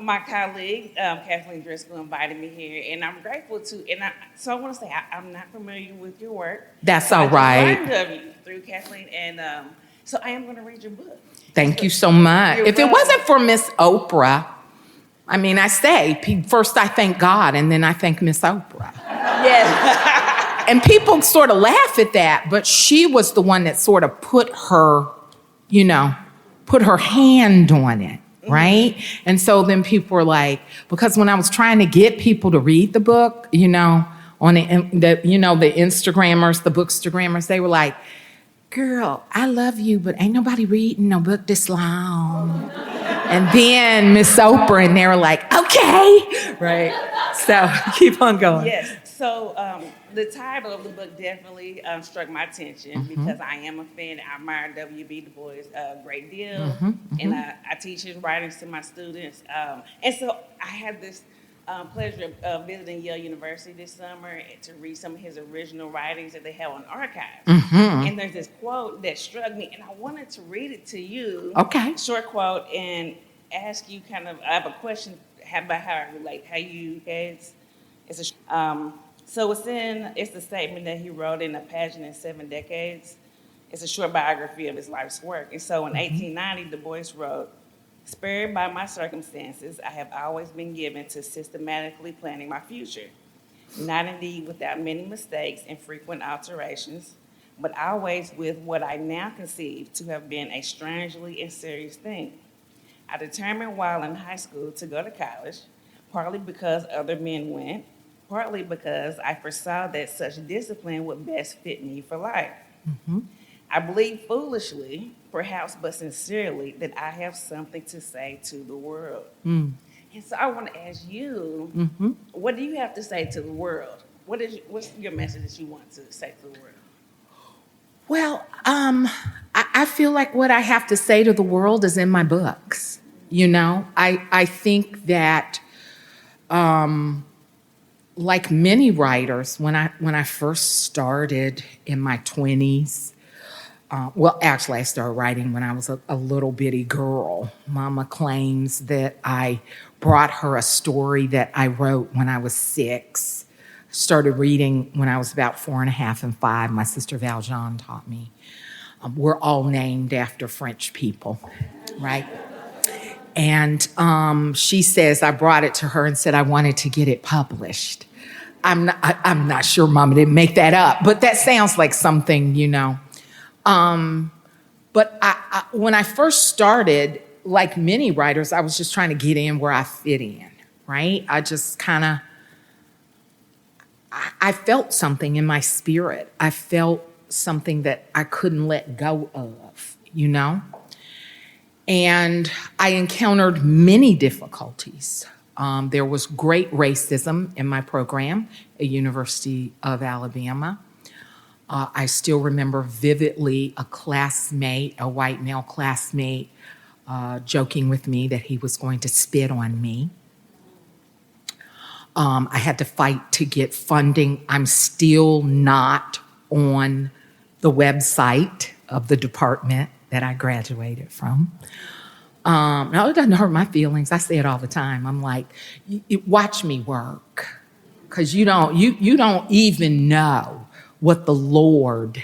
My colleague, Kathleen Driscoll, invited me here, and I'm grateful to, so I want to say I'm not familiar with your work. That's all right. I learned of you through Kathleen, and so I am going to read your book. Thank you so much. You're If it welcome. wasn't for Miss Oprah, I mean, I say, first I thank God, and then I thank Miss Oprah. Yes. And people sort of laugh at that, but she was the one that sort of put her, you know, put her hand on it, right? And so then people were like, because when I was trying to get people to read the book, on the Instagrammers, the bookstagrammers, they were like, girl, I love you, but ain't nobody reading no book this long. And then Miss Oprah, and they were like, okay, right? So keep on going. Yes. So the title of the book definitely struck my attention because I am a fan. I admire W.E.B. Du Bois a great deal, and I teach his writings to my students. And so I had this pleasure of visiting Yale University this summer to read some of his original writings that they have on archives. And there's this quote that struck me, and I wanted to read it to you. Okay. Short quote, and ask you I have a question about how I relate, how you guys, so it's the statement that he wrote in A Pageant in 7 Decades. It's a short biography of his life's work. And so in 1890, Du Bois wrote, "Spared by my circumstances, I have always been given to systematically planning my future. Not indeed without many mistakes and frequent alterations, but always with what I now conceive to have been a strangely and serious thing. I determined while in high school to go to college, partly because other men went, partly because I foresaw that such discipline would best fit me for life. I believe foolishly, perhaps but sincerely, that I have something to say to the world." And so I want to ask you, what do you have to say to the world? What's your message that you want to say to the world? Well, I feel like what I have to say to the world is in my books. I think that, like many writers, when I first started in my 20s, actually I started writing when I was a little bitty girl. Mama claims that I brought her a story that I wrote when I was 6. Started reading when I was about 4 and a half and 5. My sister Valjean taught me. We're all named after French people, right? And she says I brought it to her and said I wanted to get it published. I'm not sure Mama didn't make that up, but that sounds like something, But when I first started, like many writers, I was just trying to get in where I fit in, right? I just I felt something in my spirit. I felt something that I couldn't let go of, And I encountered many difficulties. There was great racism in my program at University of Alabama. I still remember vividly a white male classmate, joking with me that he was going to spit on me. I had to fight to get funding. I'm still not on the website of the department that I graduated from. No, it doesn't hurt my feelings. I say it all the time. I'm like, watch me work, because you don't even know what the Lord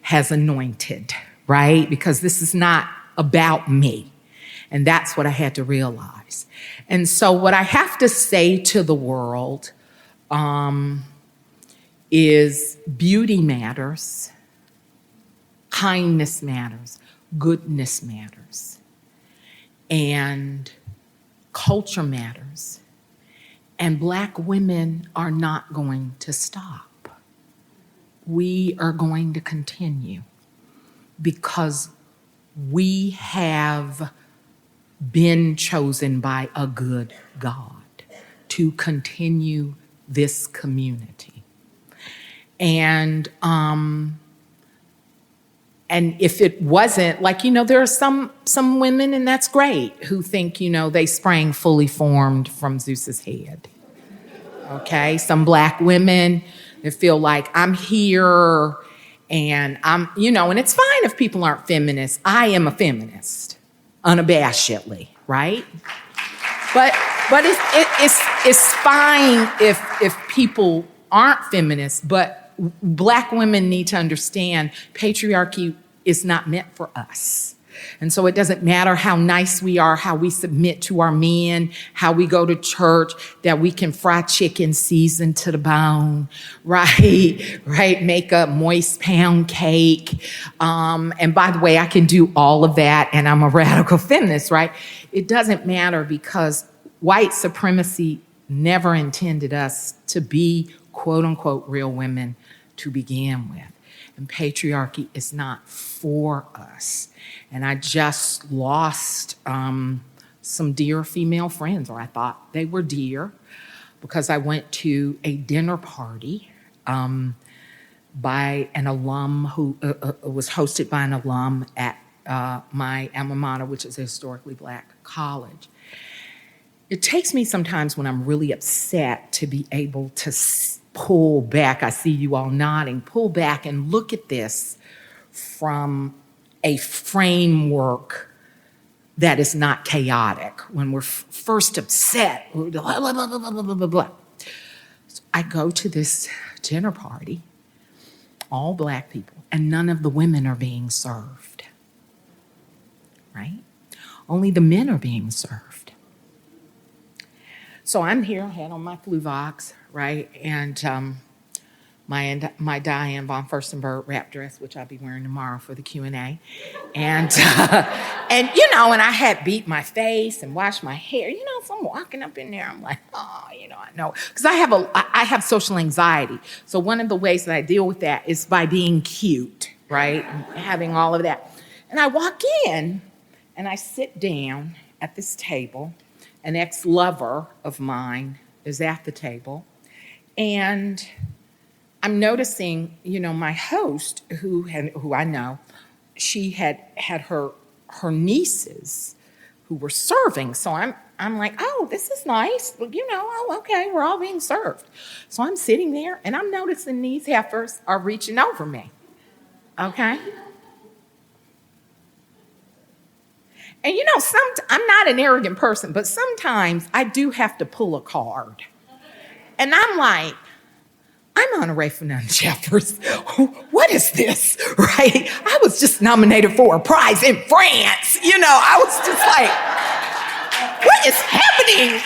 has anointed, right? Because this is not about me. And that's what I had to realize. And so what I have to say to the world is beauty matters, kindness matters, goodness matters, and culture matters. And Black women are not going to stop. We are going to continue because we have been chosen by a good God to continue this community. And if it wasn't, there are some women, and that's great, who think, they sprang fully formed from Zeus's head. Okay? Some Black women that feel like I'm here and I'm, and it's fine if people aren't feminists. I am a feminist, unabashedly, right? But it's fine if people aren't feminists, but Black women need to understand patriarchy is not meant for us. And so it doesn't matter how nice we are, how we submit to our men, how we go to church, that we can fry chicken seasoned to the bone, right? Right? Make a moist pound cake. And by the way, I can do all of that, and I'm a radical feminist, right? It doesn't matter, because white supremacy never intended us to be, quote unquote, real women to begin with. And patriarchy is not for us. And I just lost some dear female friends, or I thought they were dear, because I went to a dinner party by an alum who was hosted by an alum at my alma mater, which is a historically Black college. It takes me sometimes when I'm really upset to be able to pull back. I see you all nodding. Pull back and look at this from a framework that is not chaotic. When we're first upset, blah, blah, blah, blah, blah, blah, blah. So I go to this dinner party, all Black people, and none of the women are being served, right? Only the men are being served. So I'm here, I had on my Fluvox, right? And my Diane von Furstenberg wrap dress, which I'll be wearing tomorrow for the Q&A. And and I had beat my face and washed my hair. So I'm walking up in there, I'm like, I know. Because I have social anxiety. So one of the ways that I deal with that is by being cute, right? And having all of that. And I walk in and I sit down at this table. An ex-lover of mine is at the table, and I'm noticing, my host, who I know, she had her nieces who were serving. So I'm like, oh, this is nice. Okay, we're all being served. So I'm sitting there, and I'm noticing these heifers are reaching over me. Okay. And I'm not an arrogant person, but sometimes I do have to pull a card. And I'm like, I'm Honorée Fanonne Jeffers. What is this, right? I was just nominated for a prize in France. I was just like, what is happening?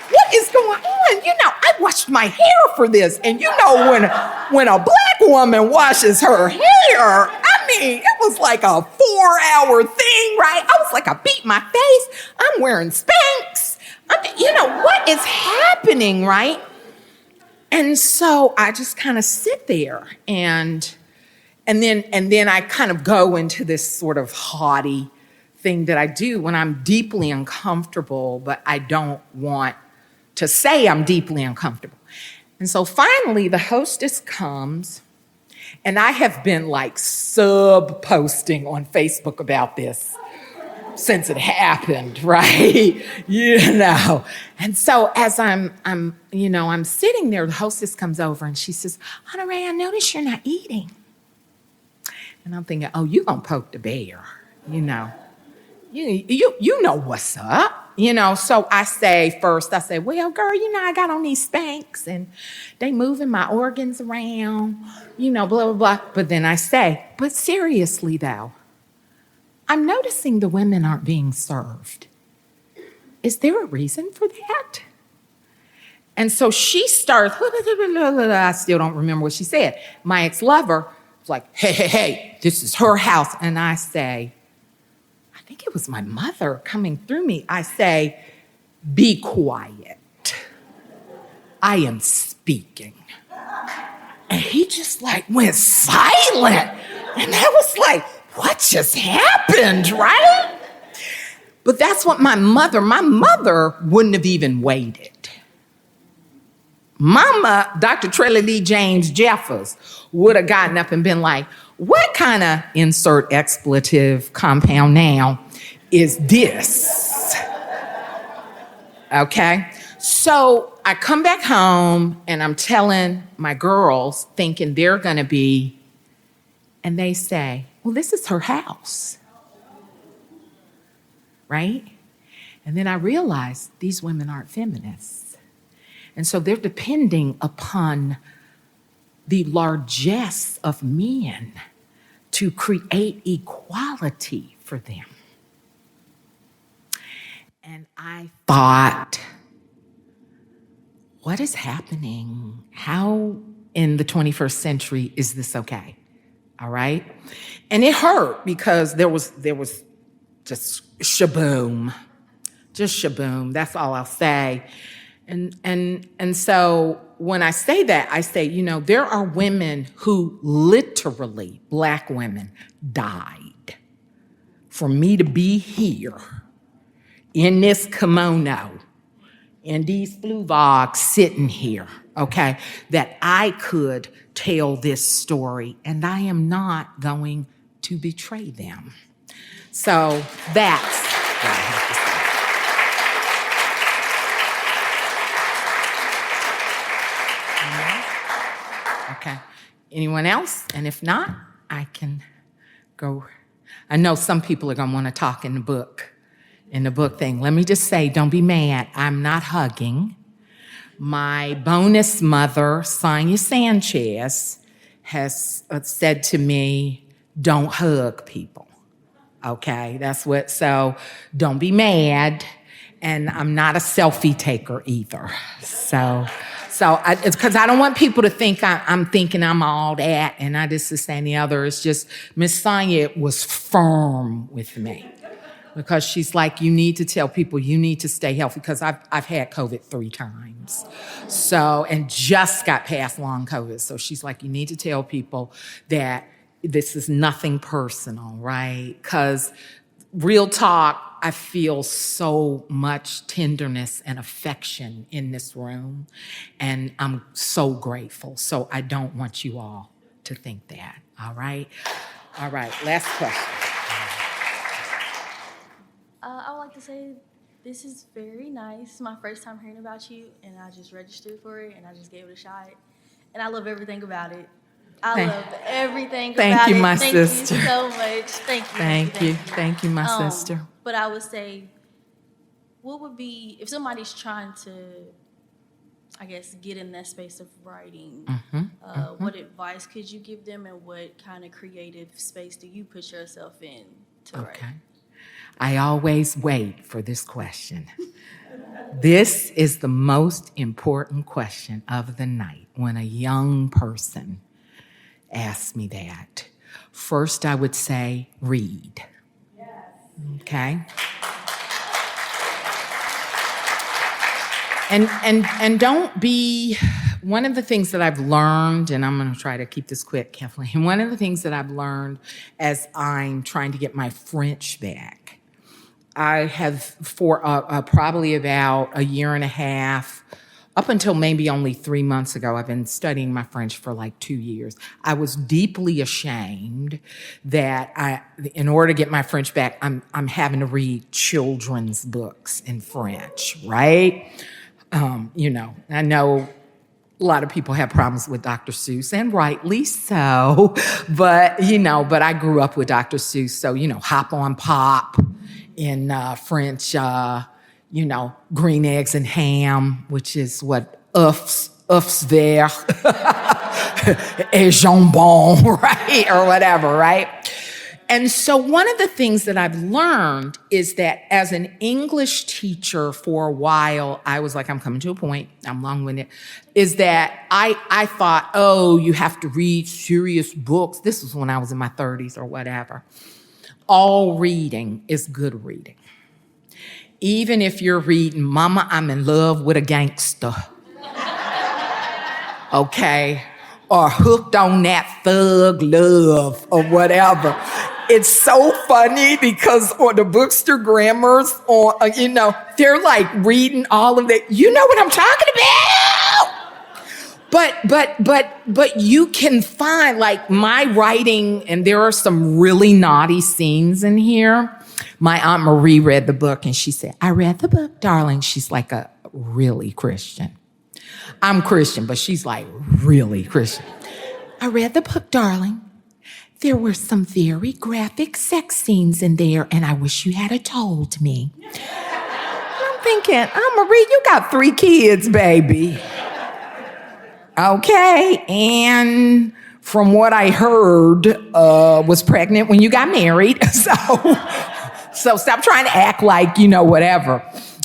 What is going on? I washed my hair for this. And when a Black woman washes her hair, it was like a 4-hour thing, right? I was like, I beat my face. I'm wearing Spanx. What is happening, right? And so I just kind of sit there and then I kind of go into this sort of haughty thing that I do when I'm deeply uncomfortable, but I don't want to say I'm deeply uncomfortable. And so finally the hostess comes. And I have been like sub-posting on Facebook about this since it happened, right? And so as I'm sitting there, the hostess comes over and she says, Honorée, I notice you're not eating. And I'm thinking, oh, you gonna poke the bear, You know what's up. So I say, well, girl, I got on these Spanx and they moving my organs around, blah, blah, blah. But then I say, but seriously though, I'm noticing the women aren't being served. Is there a reason for that? And so she starts, I still don't remember what she said. My ex-lover was like, hey, this is her house. And I say, I think it was my mother coming through me. I say, be quiet. I am speaking. And he just went silent. And I was like, what just happened, right? But that's what my mother wouldn't have even waited. Mama, Dr. Trella Lee James Jeffers, would have gotten up and been like, what kind of insert expletive compound noun is this? Okay? So I come back home and I'm telling my girls, thinking they're going to be, and they say, well, this is her house. Right? And then I realized these women aren't feminists. And so they're depending upon the largesse of men to create equality for them. And I thought, what is happening? How in the 21st century is this okay? All right? And it hurt because there was just shaboom. Just shaboom. That's all I'll say. And so when I say that, I say, there are women who literally, Black women, died for me to be here in this kimono, in these fluvogs sitting here, okay, that I could tell this story, and I am not going to betray them. So that's what I have to say. Okay. Anyone else? And if not, I can go. I know some people are going to want to talk in the book thing. Let me just say, don't be mad. I'm not hugging. My bonus mother, Sonia Sanchez, has said to me, don't hug people. Okay, so don't be mad. And I'm not a selfie taker either. So it's because I don't want people to think I'm thinking I'm all that and I this and the other. It's just Miss Sonia was firm with me because she's like, you need to tell people you need to stay healthy because I've had COVID 3 times. So, and just got past long COVID. So she's like, you need to tell people that this is nothing personal, right? Because real talk, I feel so much tenderness and affection in this room, and I'm so grateful. So I don't want you all to think that, all right? All right, last question. I would like to say this is very nice. My first time hearing about you, and I just registered for it, and I just gave it a shot. And I love everything about it. I love everything about it. Thank you, my sister. Thank you so much. Thank you. Thank you, my sister. But I would say, what would be, if somebody's trying to, I guess, get in that space of writing, what advice could you give them, and what kind of creative space do you put yourself in to write? I always wait for this question. This is the most important question of the night when a young person asks me that. First, I would say, read. Yes. Okay? And don't be, one of the things that I've learned, and I'm going to try to keep this quick, Kathleen, one of the things that I've learned as I'm trying to get my French back, I have for probably about a year and a half, up until maybe only 3 months ago, I've been studying my French for like 2 years. I was deeply ashamed that in order to get my French back, I'm having to read children's books in French, right? I know a lot of people have problems with Dr. Seuss, and rightly so, but I grew up with Dr. Seuss, so, hop on pop in French, green eggs and ham, which is what œufs verts et jambon, right? Or whatever, right? And so one of the things that I've learned is that as an English teacher for a while, I was like, I'm coming to a point, I'm long-winded, is that I thought, you have to read serious books. This was when I was in my 30s or whatever. All reading is good reading. Even if you're reading Mama, I'm in Love with a Gangster, okay? Or Hooked on That Thug Love or whatever. It's so funny because on the bookstore grammars, they're like reading all of that. You know what I'm talking about? But you can find like my writing, and there are some really naughty scenes in here. My Aunt Marie read the book and she said, I read the book, darling. She's like a really Christian. I'm Christian, but she's like really Christian. I read the book, darling. There were some very graphic sex scenes in there, and I wish you had told me. I'm thinking, Aunt Marie, you got 3 kids, baby. Okay, and from what I heard, was pregnant when you got married. So stop trying to act like, whatever.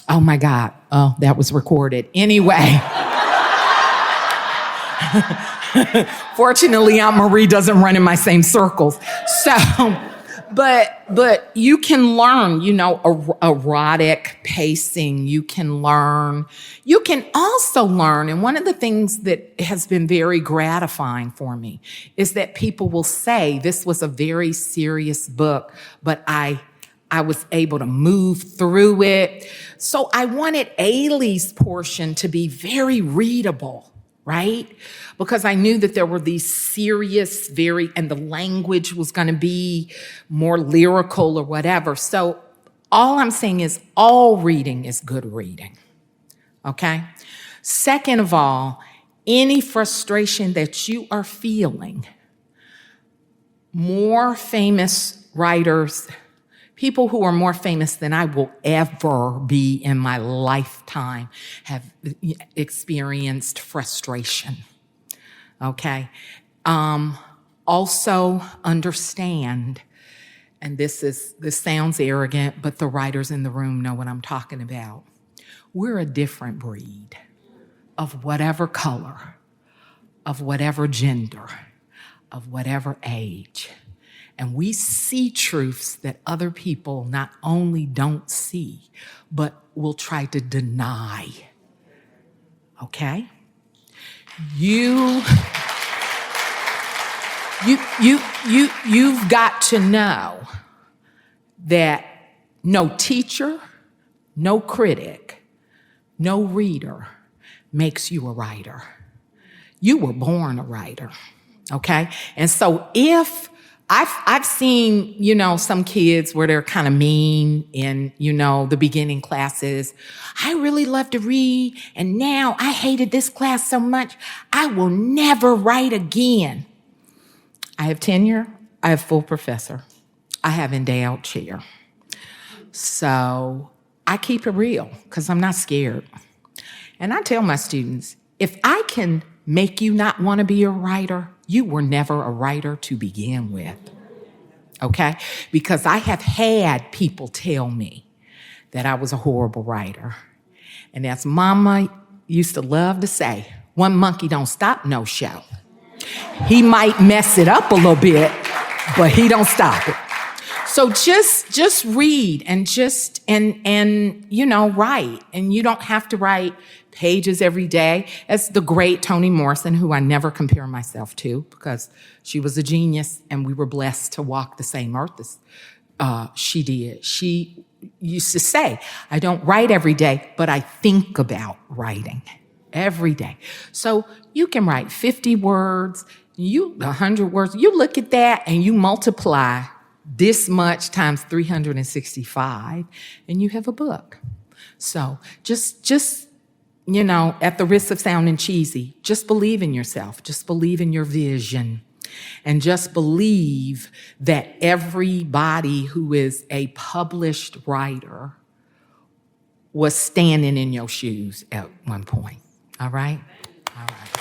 Oh my God. Oh, that was recorded. Anyway. Fortunately, Aunt Marie doesn't run in my same circles. So, but you can learn, erotic pacing. You can also learn, and one of the things that has been very gratifying for me is that people will say, this was a very serious book, but I was able to move through it. So I wanted Ailey's portion to be very readable, right? Because I knew that there were these serious, and the language was going to be more lyrical or whatever. So all I'm saying is all reading is good reading, okay? Second of all, any frustration that you are feeling, more famous writers, people who are more famous than I will ever be in my lifetime have experienced frustration, okay? Also understand, and this sounds arrogant, but the writers in the room know what I'm talking about. We're a different breed of whatever color, of whatever gender, of whatever age. And we see truths that other people not only don't see, but will try to deny. Okay? You've got to know that no teacher, no critic, no reader makes you a writer. You were born a writer. Okay? And so if I've seen, some kids where they're kind of mean in, the beginning classes. I really love to read, and now I hated this class so much, I will never write again. I have tenure. I have full professor. I have endowed chair. So I keep it real because I'm not scared. And I tell my students, if I can make you not want to be a writer, you were never a writer to begin with, okay? Because I have had people tell me that I was a horrible writer. And as Mama used to love to say, one monkey don't stop no show. He might mess it up a little bit, but he don't stop it. So just read and write. And you don't have to write pages every day. As the great Toni Morrison, who I never compare myself to because she was a genius and we were blessed to walk the same earth as she did. She used to say, I don't write every day, but I think about writing every day. So you can write 50 words, 100 words. You look at that and you multiply this much times 365 and you have a book. So just at the risk of sounding cheesy, just believe in yourself. Just believe in your vision. And just believe that everybody who is a published writer was standing in your shoes at one point. All right? All right.